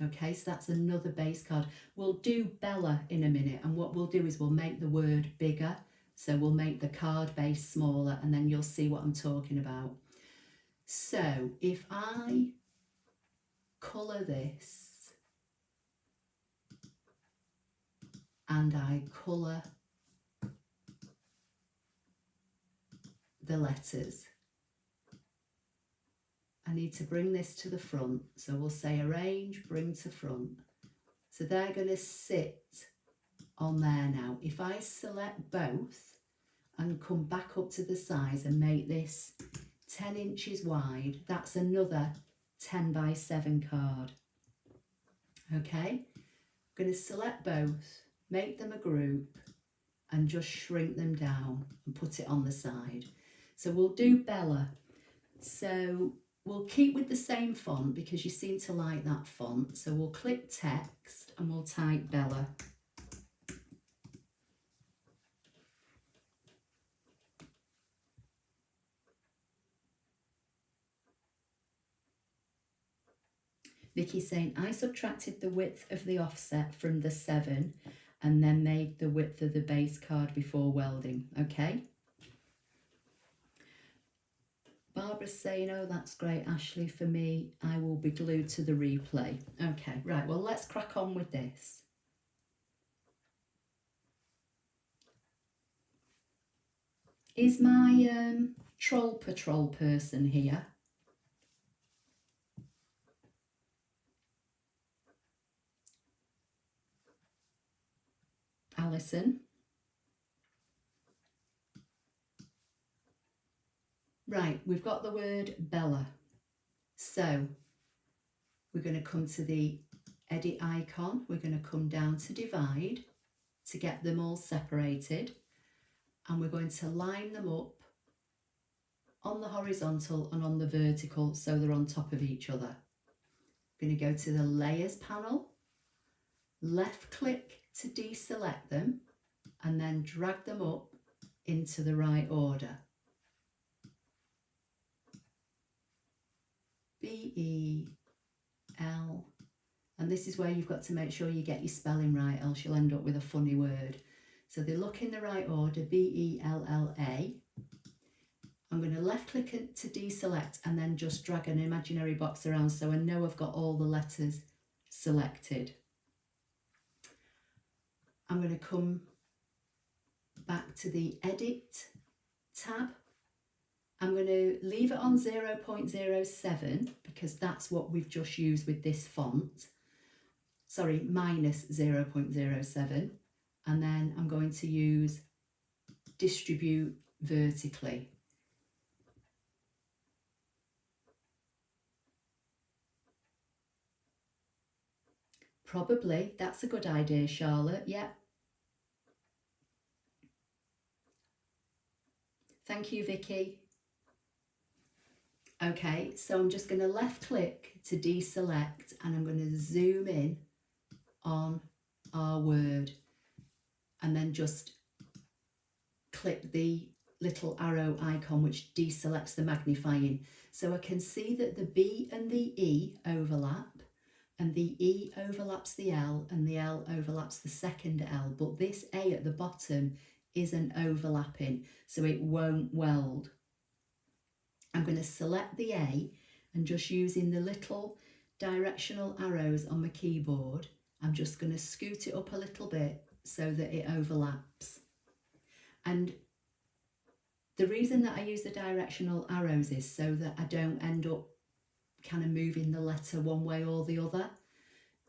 Okay, so that's another base card. We'll do Bella in a minute, and what we'll do is we'll make the word bigger. So we'll make the card base smaller and then you'll see what I'm talking about. So if I colour this and I colour the letters. I need to bring this to the front, so we'll say arrange, bring to front. So they're going to sit on there now. If I select both and come back up to the size and make this 10 inches wide, that's another 10 by 7 card. Okay, I'm going to select both, make them a group and just shrink them down and put it on the side. So we'll do Bella. So we'll keep with the same font because you seem to like that font. So we'll click text and we'll type Bella. Vicky's saying, I subtracted the width of the offset from the 7 and then made the width of the base card before welding. Okay. Barbara's saying, oh, that's great, Ashley. For me, I will be glued to the replay. Okay, right, well, let's crack on with this. Is my troll patrol person here? Alison? Right, we've got the word Bella. So we're going to come to the edit icon. We're going to come down to divide to get them all separated. And we're going to line them up on the horizontal and on the vertical so they're on top of each other. I'm going to go to the layers panel, left click to deselect them and then drag them up into the right order. B-E-L, and this is where you've got to make sure you get your spelling right, else you'll end up with a funny word. So they look in the right order, B-E-L-L-A. I'm going to left click to deselect and then just drag an imaginary box around so I know I've got all the letters selected. I'm going to come back to the edit tab. I'm going to leave it on 0.07 because that's what we've just used with this font. Sorry, minus 0.07. And then I'm going to use distribute vertically. Probably, that's a good idea, Charlotte, yeah. Thank you, Vicky. Okay, so I'm just going to left click to deselect and I'm going to zoom in on our word and then just click the little arrow icon which deselects the magnifying. So I can see that the B and the E overlap and the E overlaps the L and the L overlaps the second L, but this A at the bottom isn't overlapping, so it won't weld. I'm going to select the A and just using the little directional arrows on my keyboard, I'm just going to scoot it up a little bit so that it overlaps. And the reason that I use the directional arrows is so that I don't end up kind of moving the letter one way or the other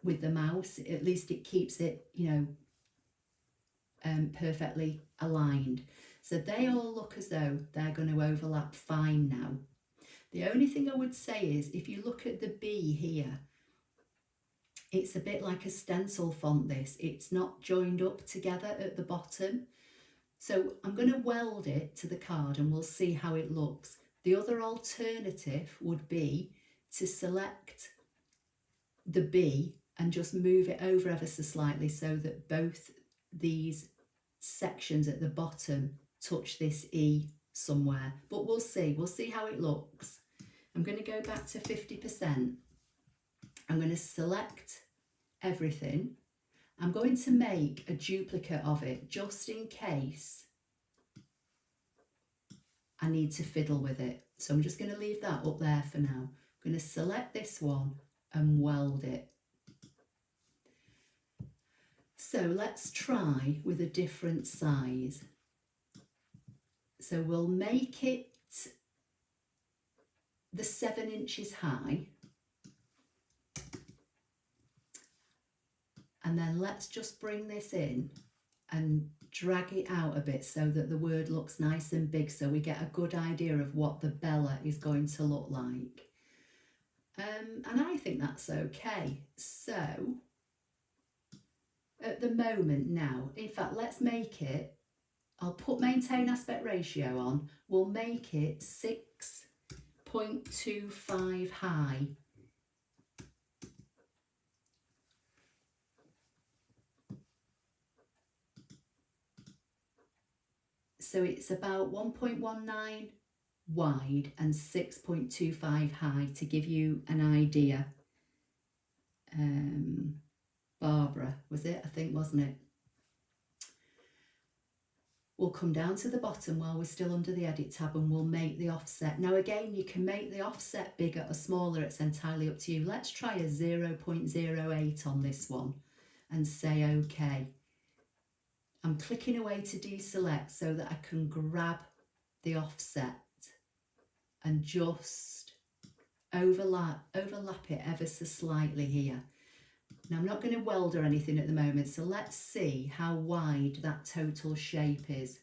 with the mouse. At least it keeps it, you know, perfectly aligned. So they all look as though they're going to overlap fine now. The only thing I would say is if you look at the B here, it's a bit like a stencil font this. It's not joined up together at the bottom. So I'm going to weld it to the card and we'll see how it looks. The other alternative would be to select the B and just move it over ever so slightly so that both these sections at the bottom touch this E somewhere. But we'll see how it looks. I'm going to go back to 50%. I'm going to select everything. I'm going to make a duplicate of it just in case I need to fiddle with it. So I'm just going to leave that up there for now. I'm going to select this one and weld it. So let's try with a different size. So we'll make it the 7 inches high, and then let's just bring this in and drag it out a bit so that the word looks nice and big, so we get a good idea of what the Bella is going to look like. And I think that's okay. So at the moment now, in fact, let's make it, I'll put maintain aspect ratio on, we'll make it 6.25 high. So it's about 1.19 wide and 6.25 high, to give you an idea. Barbara, was it? I think, wasn't it? We'll come down to the bottom while we're still under the edit tab, and we'll make the offset. Now again, you can make the offset bigger or smaller, it's entirely up to you. Let's try a 0.08 on this one and say okay. I'm clicking away to deselect so that I can grab the offset and just overlap it ever so slightly here. Now I'm not going to weld or anything at the moment, so let's see how wide that total shape is.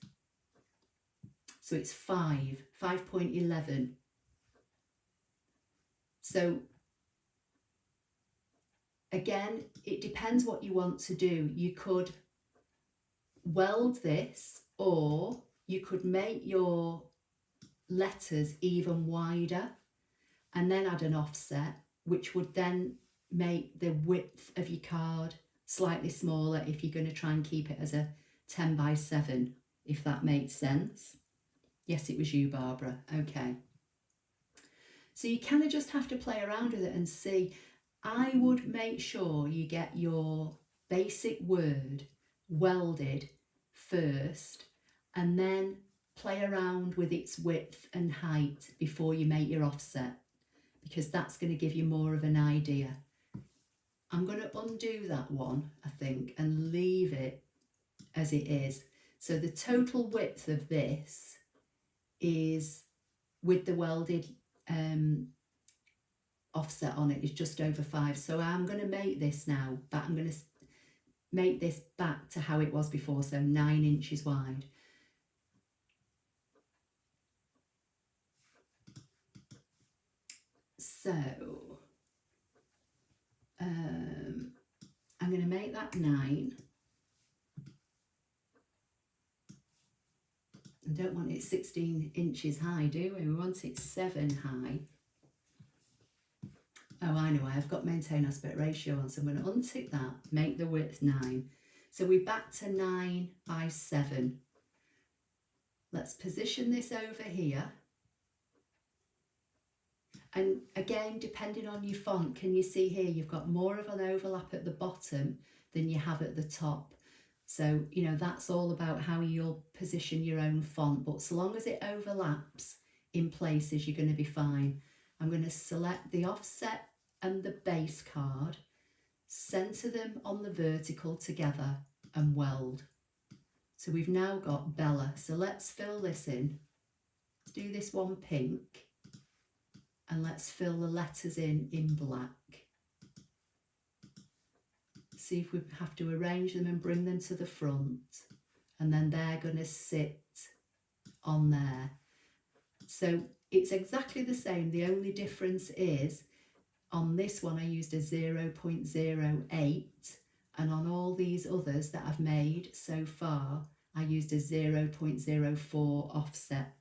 So it's 5.11. So again, it depends what you want to do. You could weld this, or you could make your letters even wider and then add an offset, which would then make the width of your card slightly smaller if you're going to try and keep it as a 10 by 7, if that makes sense. Yes, it was you, Barbara. Okay. So you kind of just have to play around with it and see. I would make sure you get your basic word welded first, and then play around with its width and height before you make your offset, because that's going to give you more of an idea. I'm going to undo that one, I think, and leave it as it is. So the total width of this is, with the welded offset on it, is just over 5. So I'm going to make this now, but I'm going to make this back to how it was before, so 9 inches wide. So I'm going to make that 9. I don't want it 16 inches high, do we? We want it 7 high. Oh, I know, I've got maintain aspect ratio on, so I'm going to untick that, make the width 9. So we're back to 9 by 7. Let's position this over here. And again, depending on your font, can you see here, you've got more of an overlap at the bottom than you have at the top. So, you know, that's all about how you'll position your own font. But so long as it overlaps in places, you're going to be fine. I'm going to select the offset and the base card, center them on the vertical together and weld. So we've now got Bella. So let's fill this in. Let's do this one pink, and let's fill the letters in black. See if we have to arrange them and bring them to the front, and then they're going to sit on there. So it's exactly the same. The only difference is on this one I used a 0.08, and on all these others that I've made so far I used a 0.04 offset.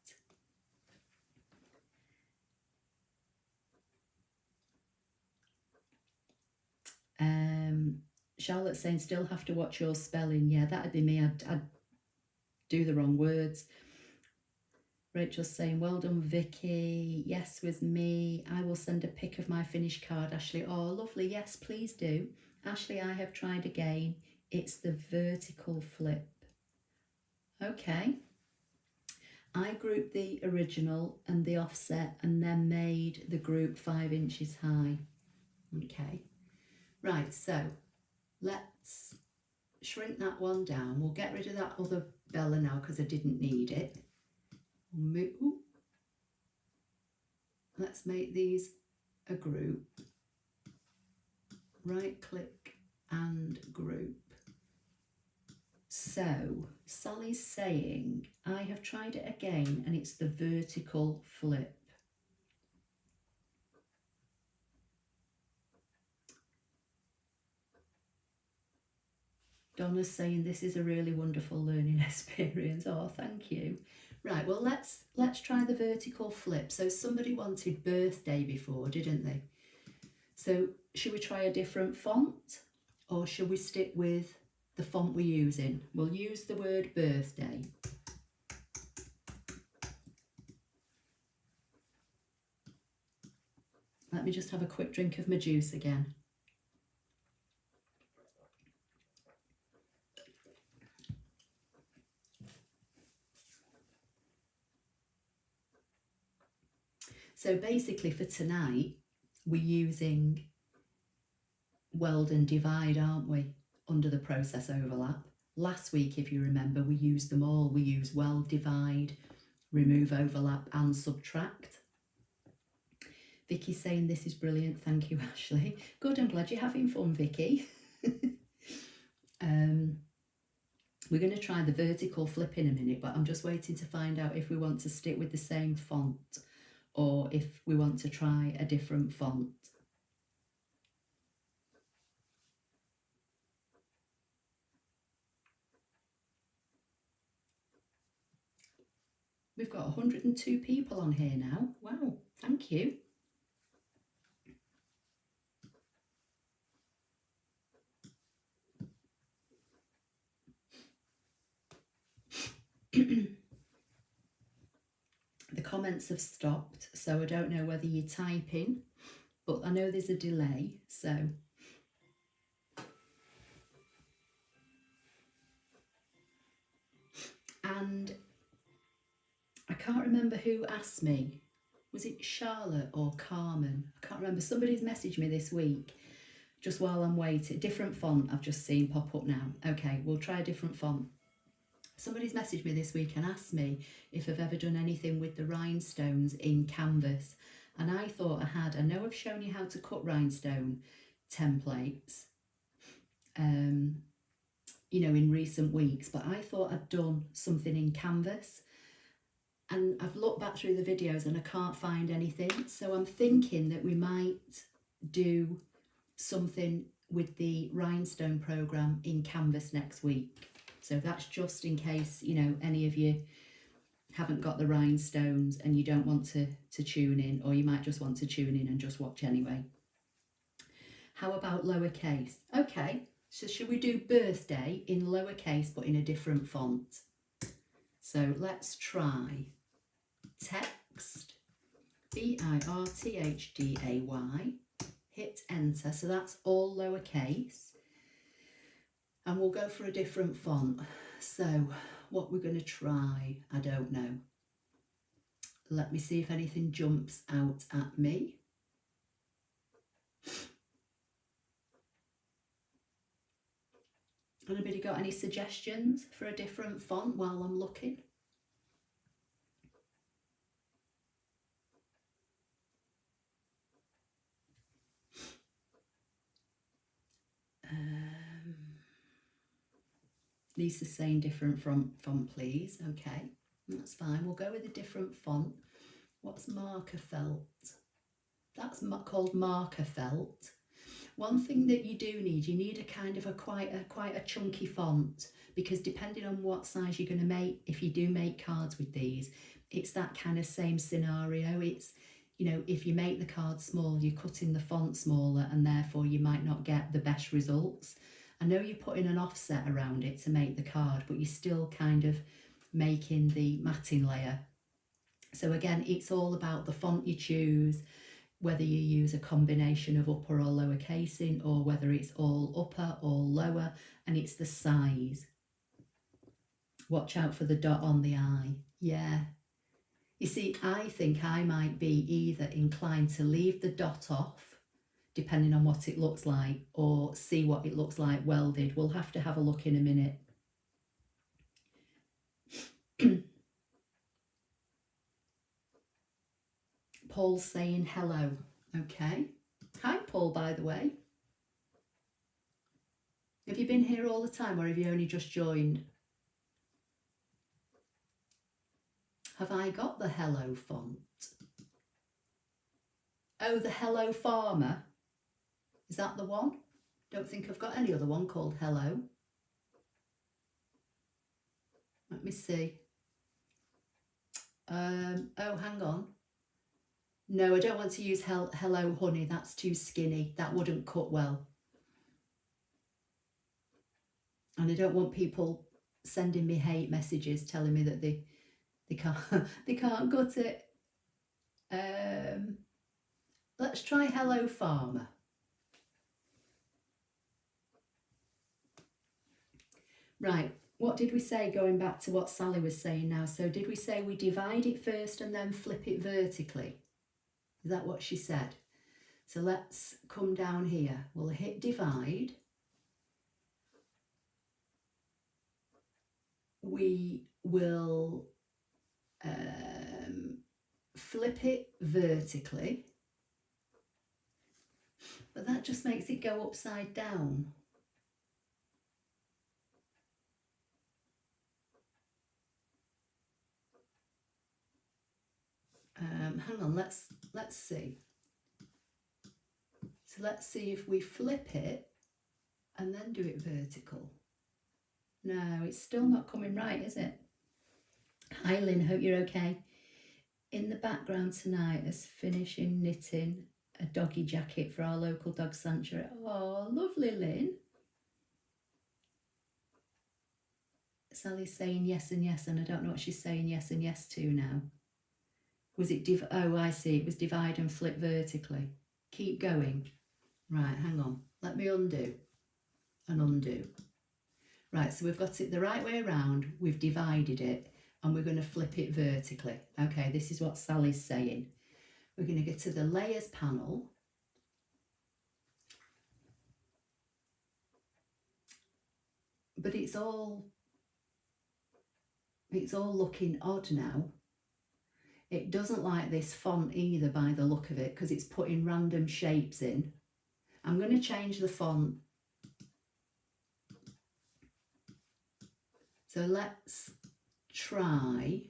Charlotte's saying still have to watch your spelling. Yeah, that'd be me. I'd do the wrong words. Rachel's saying, well done, Vicky. Yes, was me. I will send a pic of my finished card, Ashley. Oh, lovely. Yes, please do. Ashley, I have tried again. It's the vertical flip. Okay. I grouped the original and the offset and then made the group 5 inches high. Okay, right, so let's shrink that one down. We'll get rid of that other Bella now because I didn't need it. Let's make these a group. Right click and group. So Sally's saying, I have tried it again and it's the vertical flip. Donna's saying this is a really wonderful learning experience. Oh, thank you. Right, well, let's try the vertical flip. So somebody wanted birthday before, didn't they? So should we try a different font or should we stick with the font we're using? We'll use the word birthday. Let me just have a quick drink of my juice again. So basically for tonight, we're using weld and divide, aren't we, under the process overlap. Last week, if you remember, we used them all. We used weld, divide, remove overlap and subtract. Vicky's saying this is brilliant. Thank you, Ashley. Good, I'm glad you're having fun, Vicky. We're going to try the vertical flip in a minute, but I'm just waiting to find out if we want to stick with the same font or if we want to try a different font. We've got 102 people on here now. Wow, thank you. The comments have stopped, so I don't know whether you're typing, but I know there's a delay, so. And I can't remember who asked me. Was it Charlotte or Carmen? I can't remember. Somebody's messaged me this week just while I'm waiting. Different font I've just seen pop up now. Okay, we'll try a different font. Somebody's messaged me this week and asked me if I've ever done anything with the rhinestones in Canvas. And I thought I had. I know I've shown you how to cut rhinestone templates, you know, in recent weeks, but I thought I'd done something in Canvas. And I've looked back through the videos and I can't find anything. So I'm thinking that we might do something with the rhinestone program in Canvas next week. So that's just in case, you know, any of you haven't got the rhinestones and you don't want to tune in, or you might just want to tune in and just watch anyway. How about lowercase? Okay, so should we do birthday in lowercase but in a different font? So let's try text, B-I-R-T-H-D-A-Y, hit enter, so that's all lowercase, and we'll go for a different font. So what we're going to try, I don't know. Let me see if anything jumps out at me. Anybody got any suggestions for a different font while I'm looking? Lisa's saying different font, please. Okay, that's fine. We'll go with a different font. What's marker felt? That's called marker felt. One thing that you do need, you need a kind of quite a chunky font, because depending on what size you're going to make, if you do make cards with these, it's that kind of same scenario. It's, you know, if you make the card small, you're cutting the font smaller and therefore you might not get the best results. I know you're putting an offset around it to make the card, but you're still kind of making the matting layer. So again, it's all about the font you choose, whether you use a combination of upper or lower casing, or whether it's all upper or lower, and it's the size. Watch out for the dot on the I. Yeah. You see, I think I might be either inclined to leave the dot off, depending on what it looks like, or see what it looks like welded. We'll have to have a look in a minute. Paul's saying hello. Okay. Hi, Paul, by the way. Have you been here all the time, or have you only just joined? Have I got the hello font? Oh, the Hello Farmer. Is that the one? Don't think I've got any other one called hello. Let me see. Oh, hang on. No, I don't want to use hello honey. That's too skinny. That wouldn't cut well. And I don't want people sending me hate messages telling me that they can't cut it. Let's try Hello Farmer. Right, what did we say, going back to what Sally was saying now? So did we say we divide it first and then flip it vertically? Is that what she said? So let's come down here. We'll hit divide. We will flip it vertically. But that just makes it go upside down. Hang on, let's see. So let's see if we flip it and then do it vertical. No, it's still not coming right, is it? Hi Lynn, hope you're okay. In the background tonight is finishing knitting a doggy jacket for our local dog sanctuary. Oh, lovely, Lynn. Sally's saying yes and yes, and I don't know what she's saying yes and yes to now. Was it oh, I see, it was divide and flip vertically. Keep going. Right, hang on. Let me undo and undo. Right, so we've got it the right way around. We've divided it and we're going to flip it vertically. Okay, this is what Sally's saying. We're going to go to the layers panel. But it's all looking odd now. It doesn't like this font either by the look of it, because it's putting random shapes in. I'm going to change the font. So let's try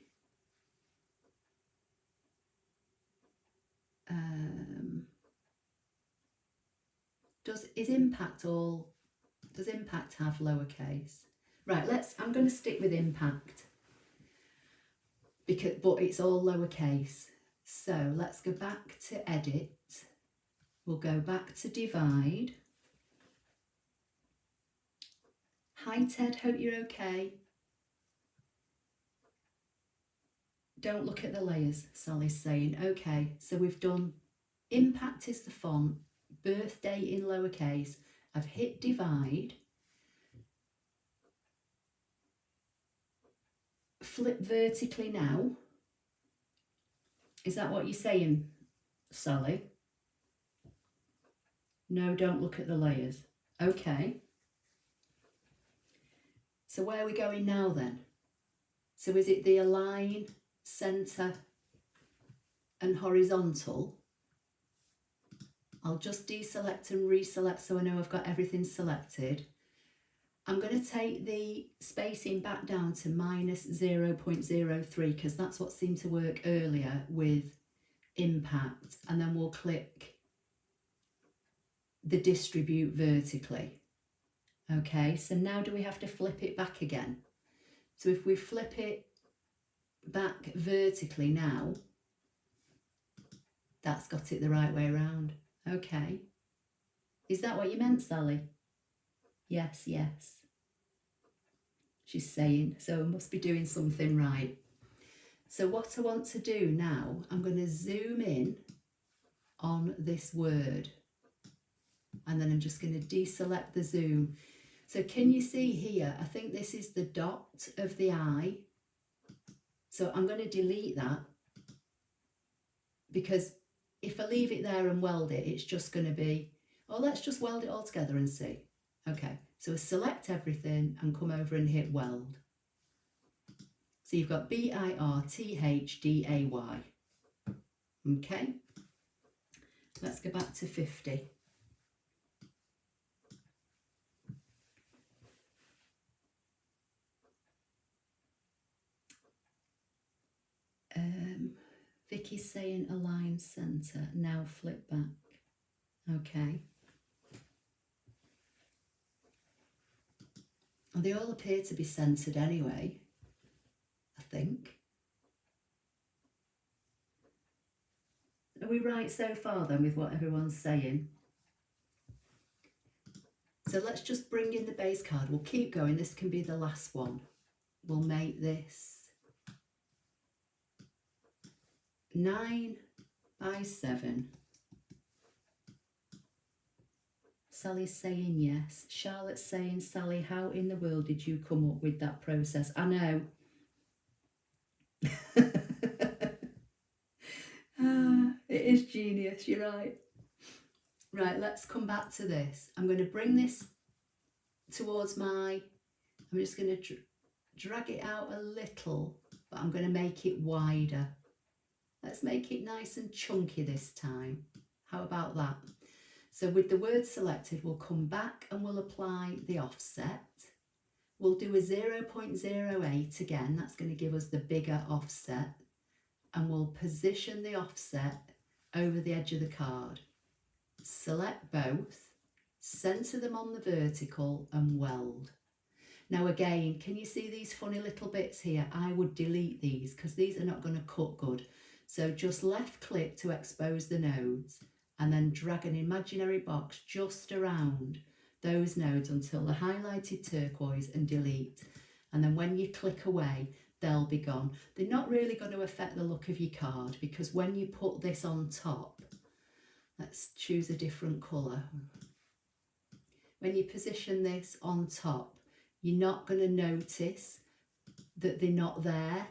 does Impact have lowercase? Right, I'm going to stick with Impact, but it's all lowercase. So let's go back to edit. We'll go back to divide. Hi Ted, hope you're okay. Don't look at the layers, Sally's saying. Okay, so we've done Impact is the font, birthday in lowercase. I've hit divide. Flip vertically now. Is that what you're saying, Sally? No, don't look at the layers. Okay. So where are we going now then? So is it the align, centre and horizontal? I'll just deselect and reselect so I know I've got everything selected. I'm going to take the spacing back down to -0.03 because that's what seemed to work earlier with Impact, and then we'll click the distribute vertically. Okay, so now do we have to flip it back again? So if we flip it back vertically now, that's got it the right way around. Okay. Is that what you meant, Sally? Yes, yes. She's saying, so I must be doing something right. So what I want to do now, I'm going to zoom in on this word. And then I'm just going to deselect the zoom. So can you see here, I think this is the dot of the eye. So I'm going to delete that, because if I leave it there and weld it, it's just going to be Or let's just weld it all together and see. Okay, so select everything and come over and hit weld. So you've got BIRTHDAY. Okay, let's go back to 50. Vicky's saying align centre, now flip back. Okay. And they all appear to be centred anyway, I think. Are we right so far then with what everyone's saying? So let's just bring in the base card. We'll keep going. This can be the last one. We'll make this 9 by 7. Sally's saying yes. Charlotte's saying, Sally, how in the world did you come up with that process? I know. It is genius, you're right. Right, let's come back to this. I'm going to bring this towards I'm just going to drag it out a little, but I'm going to make it wider. Let's make it nice and chunky this time. How about that? So with the word selected, we'll come back and we'll apply the offset. We'll do a 0.08 again. That's going to give us the bigger offset. And we'll position the offset over the edge of the card. Select both, centre them on the vertical and weld. Now again, can you see these funny little bits here? I would delete these because these are not going to cut good. So just left click to expose the nodes and then drag an imaginary box just around those nodes until they're highlighted turquoise and delete. And then when you click away, they'll be gone. They're not really going to affect the look of your card because when you put this on top, let's choose a different colour. When you position this on top, you're not going to notice that they're not there,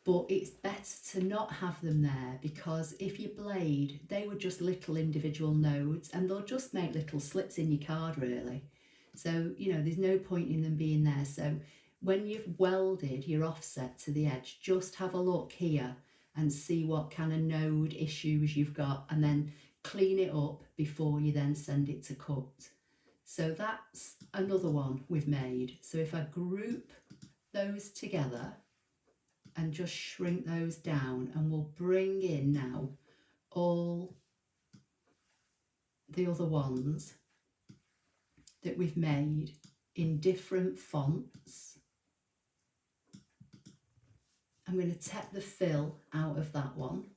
but it's better to not have them there because if you blade, they were just little individual nodes and they'll just make little slits in your card really. So, you know, there's no point in them being there. So when you've welded your offset to the edge, just have a look here and see what kind of node issues you've got and then clean it up before you then send it to cut. So that's another one we've made. So if I group those together and just shrink those down, and we'll bring in now all the other ones that we've made in different fonts. I'm going to take the fill out of that one.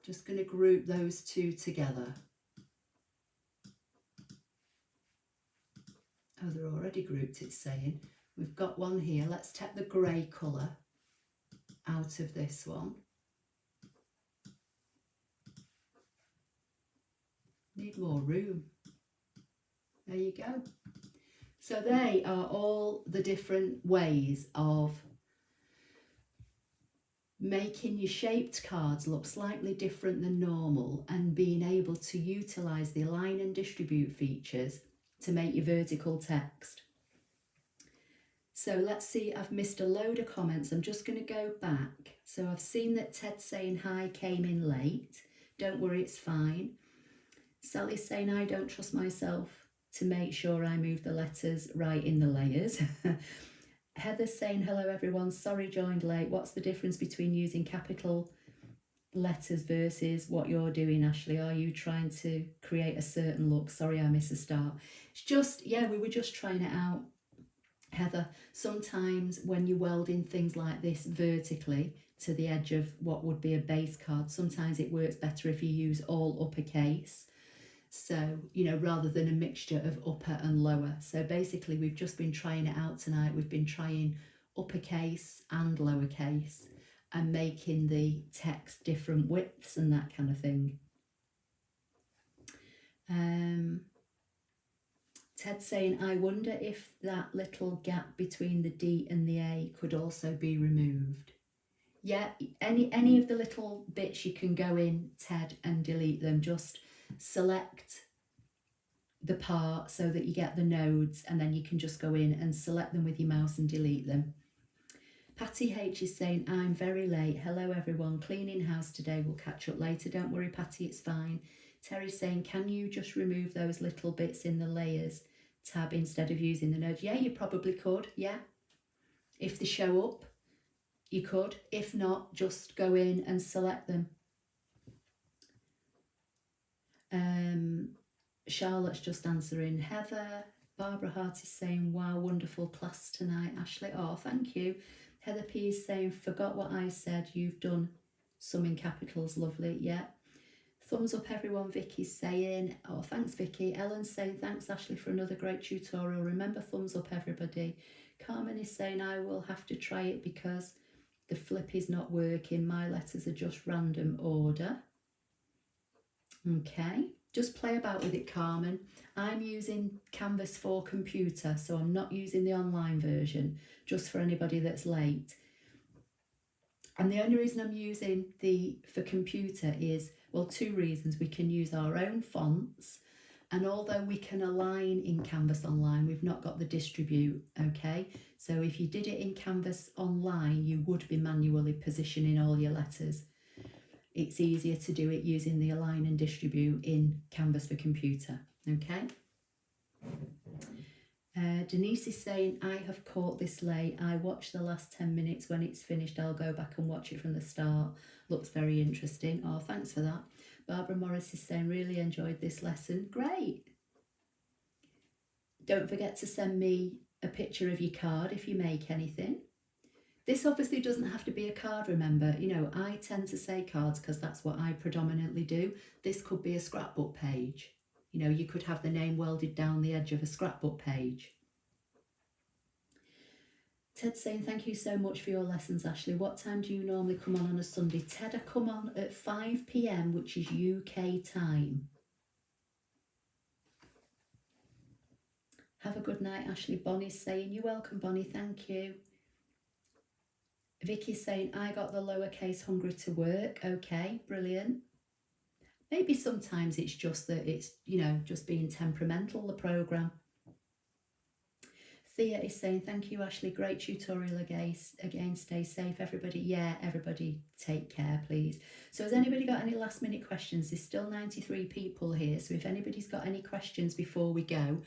Just going to group those two together. Oh, they're already grouped, it's saying. We've got one here. Let's take the grey colour out of this one. Need more room. There you go. So they are all the different ways of making your shaped cards look slightly different than normal and being able to utilise the align and distribute features to make your vertical text. So let's see, I've missed a load of comments. I'm just going to go back. So I've seen that Ted saying hi came in late. Don't worry, it's fine. Sally's saying I don't trust myself to make sure I move the letters right in the layers. Heather's saying hello everyone, sorry joined late. What's the difference between using capital letters versus what you're doing, Ashley? Are you trying to create a certain look? Sorry I missed the start. It's just, yeah, we were just trying it out, Heather. Sometimes when you're welding things like this vertically to the edge of what would be a base card, sometimes it works better if you use all uppercase. So, you know, rather than a mixture of upper and lower. So basically we've just been trying it out tonight. We've been trying uppercase and lowercase and making the text different widths and that kind of thing. Ted saying, I wonder if that little gap between the D and the A could also be removed. Yeah, any of the little bits you can go in, Ted, and delete them. Just select the part so that you get the nodes, and then you can just go in and select them with your mouse and delete them. Patty H is saying, I'm very late. Hello everyone, cleaning house today. We'll catch up later. Don't worry, Patty, it's fine. Terry's saying, can you just remove those little bits in the layers tab instead of using the nodes? Yeah, you probably could, yeah. If they show up, you could. If not, just go in and select them. Charlotte's just answering. Heather, Barbara Hart is saying, wow, wonderful class tonight. Ashley, oh, thank you. Heather P is saying, forgot what I said. You've done some in capitals, lovely. Yeah. Thumbs up, everyone. Vicky's saying, oh, thanks, Vicky. Ellen's saying, thanks, Ashley, for another great tutorial. Remember, thumbs up, everybody. Carmen is saying, I will have to try it because the flip is not working. My letters are just random order. Okay, just play about with it, Carmen. I'm using Canvas for computer, so I'm not using the online version, just for anybody that's late. And the only reason I'm using the for computer is, well, two reasons. We can use our own fonts, and although we can align in Canvas Online, we've not got the distribute, okay? So if you did it in Canvas Online, you would be manually positioning all your letters. It's easier to do it using the align and distribute in Canvas for computer, okay? Denise is saying, I have caught this late. I watched the last 10 minutes. When it's finished, I'll go back and watch it from the start. Looks very interesting. Oh, thanks for that. Barbara Morris is saying, really enjoyed this lesson. Great. Don't forget to send me a picture of your card if you make anything. This obviously doesn't have to be a card, remember. You know, I tend to say cards because that's what I predominantly do. This could be a scrapbook page. You know, you could have the name welded down the edge of a scrapbook page. Ted's saying, thank you so much for your lessons, Ashley. What time do you normally come on a Sunday? Ted, I come on at 5 p.m, which is UK time. Have a good night, Ashley. Bonnie's saying, you're welcome, Bonnie, thank you. Vicky's saying, I got the lowercase hungry to work. Okay, brilliant. Maybe sometimes it's just that it's, you know, just being temperamental, the programme. Thea is saying, thank you, Ashley. Great tutorial again. Stay safe, everybody. Yeah, everybody take care, please. So has anybody got any last minute questions? There's still 93 people here. So if anybody's got any questions before we go,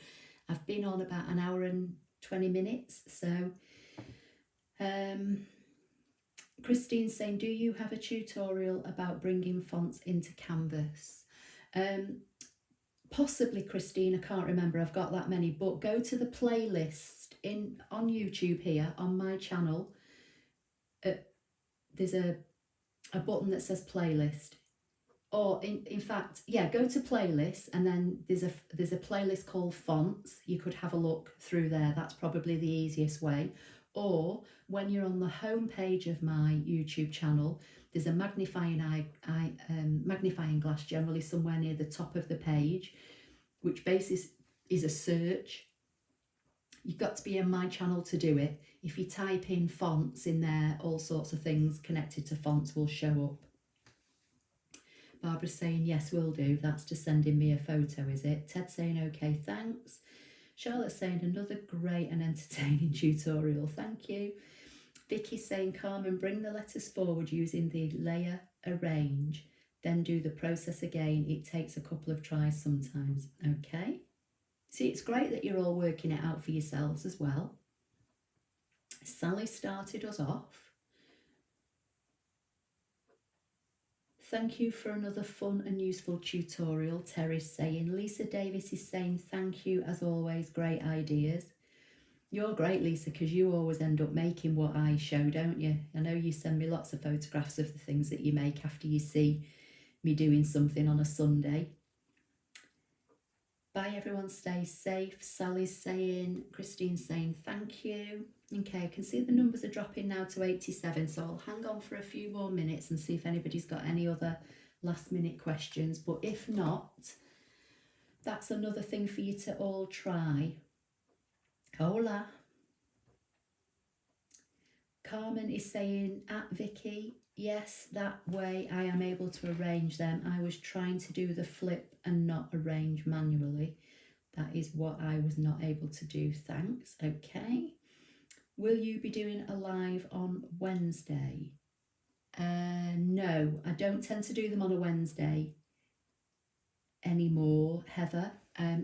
I've been on about an hour and 20 minutes. So Christine's saying, do you have a tutorial about bringing fonts into Canvas? Possibly, Christine, I can't remember, I've got that many, but go to the playlist on YouTube here, on my channel. There's a button that says playlist. Or in fact, yeah, go to playlist, and then there's a playlist called fonts. You could have a look through there. That's probably the easiest way. Or when you're on the home page of my YouTube channel, there's a magnifying glass generally somewhere near the top of the page, which basically is a search. You've got to be in my channel to do it. If you type in fonts in there, all sorts of things connected to fonts will show up. Barbara's saying, yes, will do. That's just sending me a photo, is it? Ted's saying, okay, thanks. Charlotte's saying, another great and entertaining tutorial. Thank you. Vicky's saying, Carmen, bring the letters forward using the layer arrange, then do the process again. It takes a couple of tries sometimes. Okay. See, it's great that you're all working it out for yourselves as well. Sally started us off. Thank you for another fun and useful tutorial, Terry's saying. Lisa Davis is saying, thank you as always, great ideas. You're great, Lisa, because you always end up making what I show, don't you? I know you send me lots of photographs of the things that you make after you see me doing something on a Sunday. Bye everyone, stay safe. Sally's saying, Christine's saying, thank you. Okay, I can see the numbers are dropping now to 87, so I'll hang on for a few more minutes and see if anybody's got any other last minute questions. But if not, that's another thing for you to all try. Hola. Carmen is saying, at Vicky, yes, that way I am able to arrange them. I was trying to do the flip and not arrange manually. That is what I was not able to do. Thanks. Okay. Will you be doing a live on Wednesday? No, I don't tend to do them on a Wednesday anymore, Heather.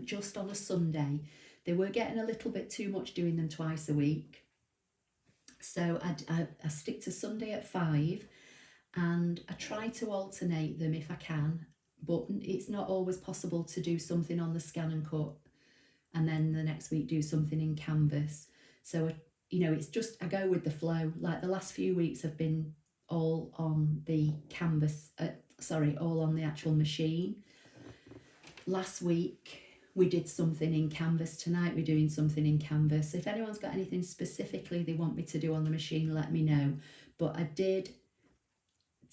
Just on a Sunday. They were getting a little bit too much doing them twice a week. So I stick to Sunday at 5, and I try to alternate them if I can, but it's not always possible to do something on the ScanNCut and then the next week do something in Canvas. So, you know, it's just, I go with the flow. Like the last few weeks have been all on the Canvas, all on the actual machine. Last week we did something in Canvas. Tonight we're doing something in Canvas. If anyone's got anything specifically they want me to do on the machine, let me know. But I did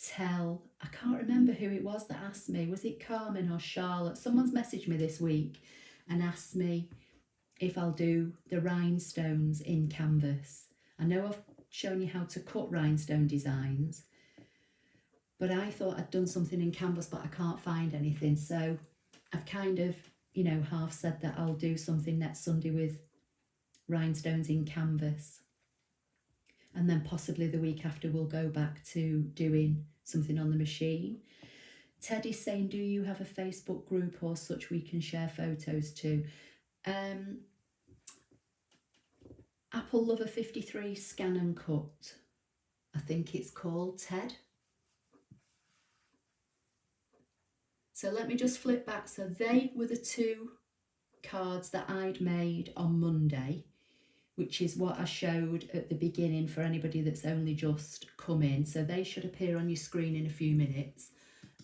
tell, I can't remember who it was that asked me, was it Carmen or Charlotte? Someone's messaged me this week and asked me if I'll do the rhinestones in Canvas. I know I've shown you how to cut rhinestone designs, but I thought I'd done something in Canvas, but I can't find anything. So I've kind of, you know, half said that I'll do something next Sunday with rhinestones in Canvas. And then possibly the week after we'll go back to doing something on the machine. Teddy's saying, do you have a Facebook group or such we can share photos to? Apple Lover 53 ScanNCut, I think it's called, Ted. So let me just flip back. So they were the two cards that I'd made on Monday, which is what I showed at the beginning for anybody that's only just come in. So they should appear on your screen in a few minutes.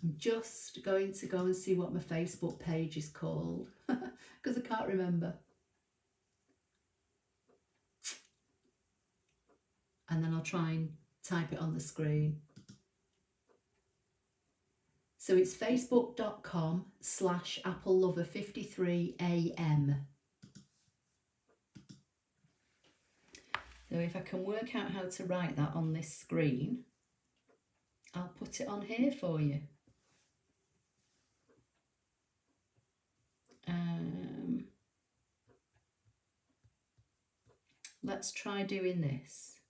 I'm just going to go and see what my Facebook page is called because I can't remember. And then I'll try and type it on the screen. So it's facebook.com/applelover53am. So if I can work out how to write that on this screen, I'll put it on here for you. Let's try doing this.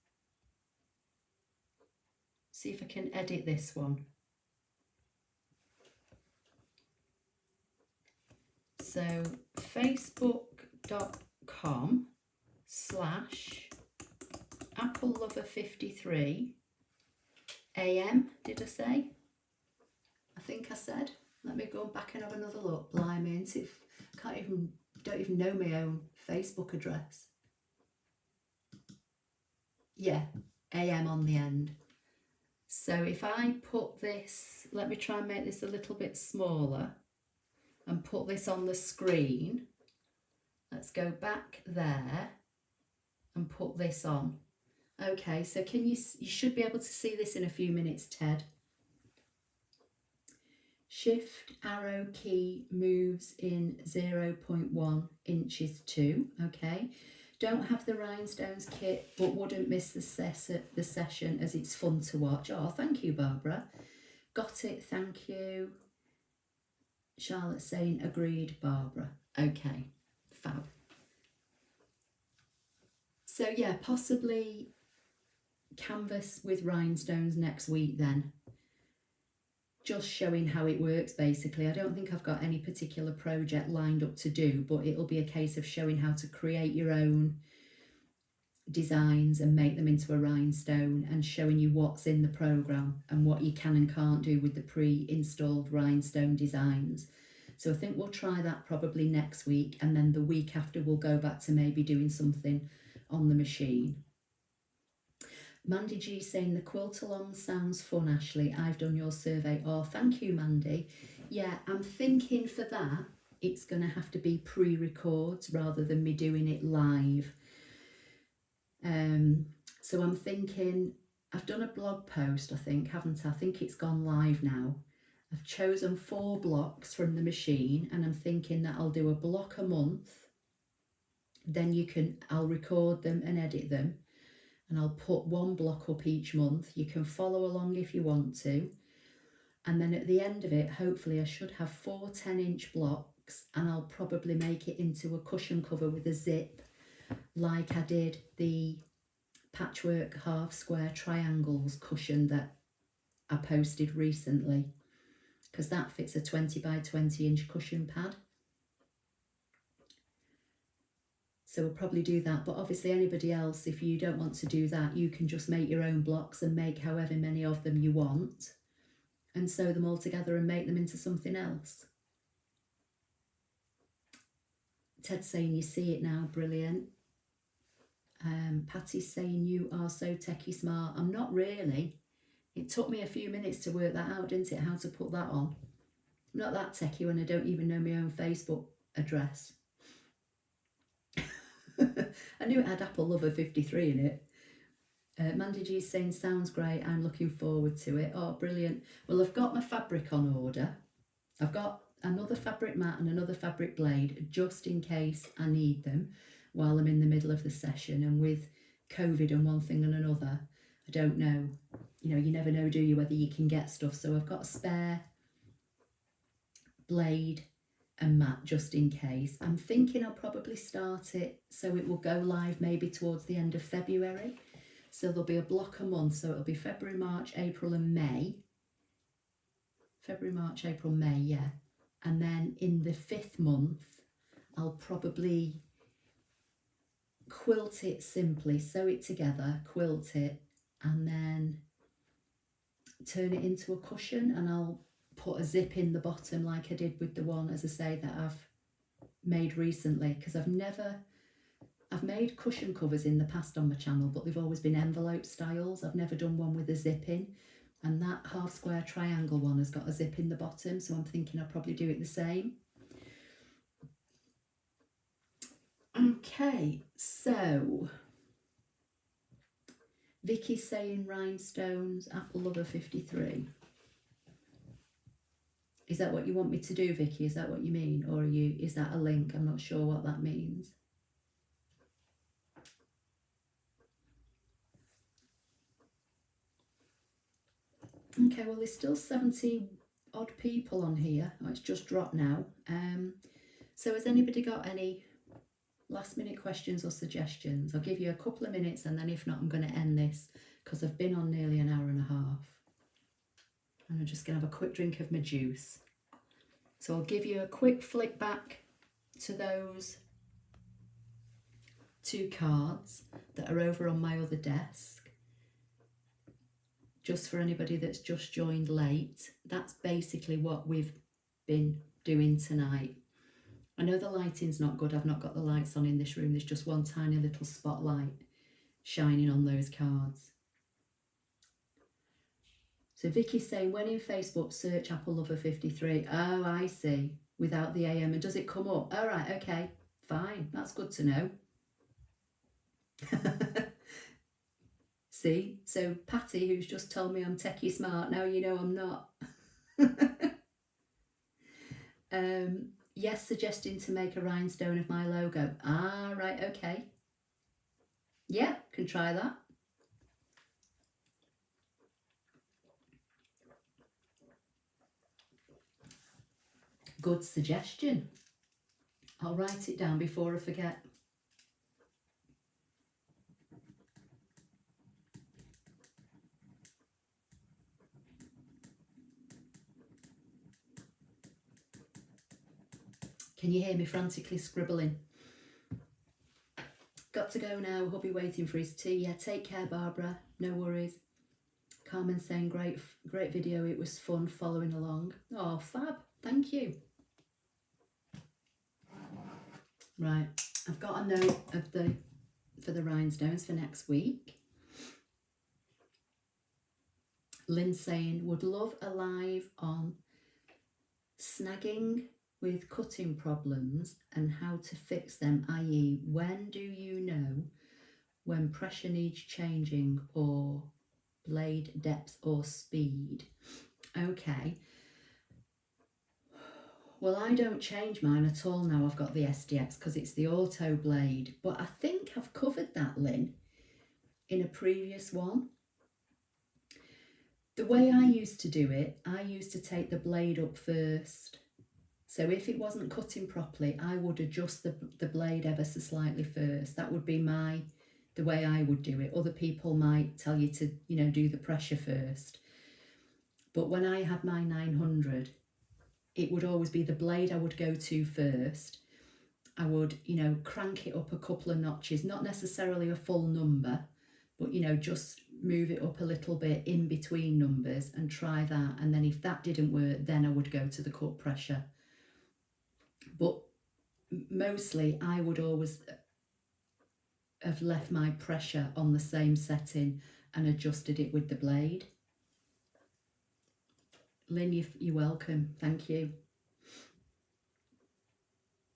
See if I can edit this one. So facebook.com/applelover53am, did I say? I think I said. Let me go back and have another look. Blimey, don't even know my own Facebook address. Yeah, AM on the end. So if I put this, let me try and make this a little bit smaller and put this on the screen. Let's go back there and put this on. Okay, so you should be able to see this in a few minutes, Ted. Shift arrow key moves in 0.1 inches too, okay. Don't have the rhinestones kit, but wouldn't miss the session as it's fun to watch. Oh, thank you, Barbara. Got it, thank you. Charlotte's saying, agreed, Barbara. Okay, fab. So yeah, possibly Canvas with rhinestones next week then. Just showing how it works basically. I don't think I've got any particular project lined up to do, but it'll be a case of showing how to create your own designs and make them into a rhinestone, and showing you what's in the program and what you can and can't do with the pre-installed rhinestone designs. So I think we'll try that probably next week, and then the week after we'll go back to maybe doing something on the machine. Mandy G saying, the quilt along sounds fun, Ashley. I've done your survey. Oh, thank you, Mandy. Yeah, I'm thinking for that, it's going to have to be pre-records rather than me doing it live. So I'm thinking, I've done a blog post, I think, haven't I? I think it's gone live now. I've chosen 4 blocks from the machine, and I'm thinking that I'll do a block a month. Then I'll record them and edit them. and I'll put one block up each month. You can follow along if you want to. And then at the end of it, hopefully I should have 4 10-inch blocks, and I'll probably make it into a cushion cover with a zip, like I did the patchwork half square triangles cushion that I posted recently, because that fits a 20 by 20 inch cushion pad. So we'll probably do that, but obviously anybody else, if you don't want to do that, you can just make your own blocks and make however many of them you want and sew them all together and make them into something else. Ted's saying you see it now, brilliant. Patty's saying you are so techie smart. I'm not really. It took me a few minutes to work that out, didn't it, how to put that on. I'm not that techie when I don't even know my own Facebook address. I knew it had Apple Lover 53 in it. Mandy G is saying, sounds great, I'm looking forward to it. Oh, brilliant. Well, I've got my fabric on order. I've got another fabric mat and another fabric blade just in case I need them while I'm in the middle of the session. And with COVID and one thing and another, I don't know. You know, you never know, do you, whether you can get stuff. So I've got a spare blade and mat just in case. I'm thinking I'll probably start it so it will go live maybe towards the end of February. So there'll be a block a month. So it'll be February, March, April and May. February, March, April, May, yeah. And then in the 5th month, I'll probably quilt it simply, sew it together, quilt it, and then turn it into a cushion, and I'll put a zip in the bottom like I did with the one, as I say, that I've made recently, because I've made cushion covers in the past on my channel, but they've always been envelope styles. I've never done one with a zip in, and that half square triangle one has got a zip in the bottom, so I'm thinking I'll probably do it the same. Okay, so Vicky's saying rhinestones, Apple Lover 53. Is that what you want me to do, Vicky? Is that what you mean? Or is that a link? I'm not sure what that means. Okay, well, there's still 70 odd people on here. Oh, it's just dropped now. So has anybody got any last minute questions or suggestions? I'll give you a couple of minutes, and then if not, I'm going to end this because I've been on nearly an hour and a half. And I'm just going to have a quick drink of my juice. So I'll give you a quick flick back to those 2 cards that are over on my other desk. Just for anybody that's just joined late, that's basically what we've been doing tonight. I know the lighting's not good. I've not got the lights on in this room. There's just one tiny little spotlight shining on those cards. So Vicky's saying, when in Facebook, search Apple Lover 53. Oh, I see. Without the AM. And does it come up? All right, okay, fine. That's good to know. See? So Patty, who's just told me I'm techie smart, now you know I'm not. Yes, suggesting to make a rhinestone of my logo. Ah, right, okay. Yeah, can try that. Good suggestion. I'll write it down before I forget. Can you hear me frantically scribbling? Got to go now. Hubby waiting for his tea. Yeah, take care, Barbara. No worries. Carmen saying, great video. It was fun following along. Oh, fab. Thank you. Right, I've got a note of for the rhinestones for next week. Lynn saying, would love a live on snagging with cutting problems and how to fix them, i.e. when do you know when pressure needs changing or blade depth or speed? Okay. Well, I don't change mine at all now I've got the SDX because it's the auto blade, but I think I've covered that, Lynn. in a previous one. The way I used to do it, I used to take the blade up first. So if it wasn't cutting properly, I would adjust the blade ever so slightly first. That would be the way I would do it. Other people might tell you to, do the pressure first. But when I had my 900, it would always be the blade I would go to first. I would, crank it up a couple of notches, not necessarily a full number, but, just move it up a little bit in between numbers and try that. And then if that didn't work, then I would go to the cut pressure. But mostly I would always have left my pressure on the same setting and adjusted it with the blade. Lynn, you're welcome. Thank you.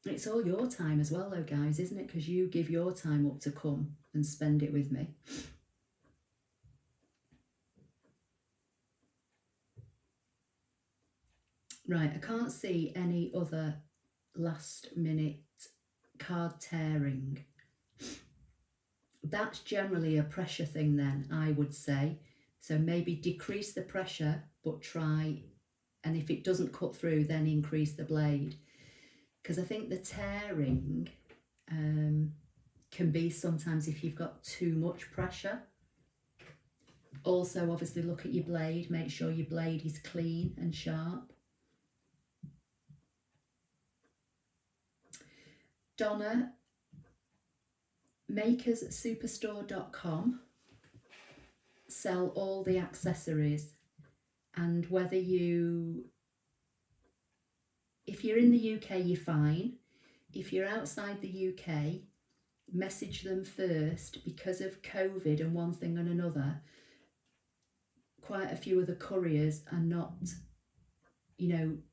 It's all your time as well though, guys, isn't it? Because you give your time up to come and spend it with me. Right, I can't see any other last minute card tearing. That's generally a pressure thing then, I would say. So maybe decrease the pressure, but try, and if it doesn't cut through, then increase the blade. Because I think the tearing can be sometimes if you've got too much pressure. Also, obviously, look at your blade. Make sure your blade is clean and sharp. Donna, makerssuperstore.com sell all the accessories, and if you're in the UK, you're fine. If you're outside the UK, message them first. Because of COVID and one thing and another, quite a few of the couriers are not,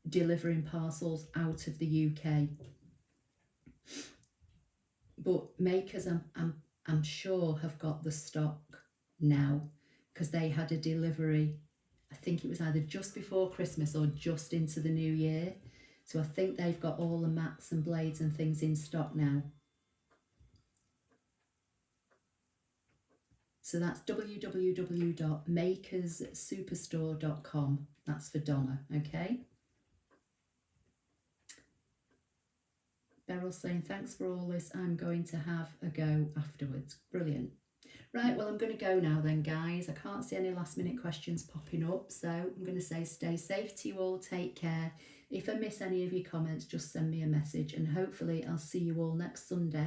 delivering parcels out of the UK. But Makers, I'm sure, have got the stock now, because they had a delivery, I think it was either just before Christmas or just into the new year. So I think they've got all the mats and blades and things in stock now. So that's www.makerssuperstore.com. That's for Donna, okay? Beryl saying, thanks for all this. I'm going to have a go afterwards. Brilliant. Right, well, I'm going to go now then, guys. I can't see any last minute questions popping up. So I'm going to say stay safe to you all. Take care. If I miss any of your comments, just send me a message. And hopefully I'll see you all next Sunday.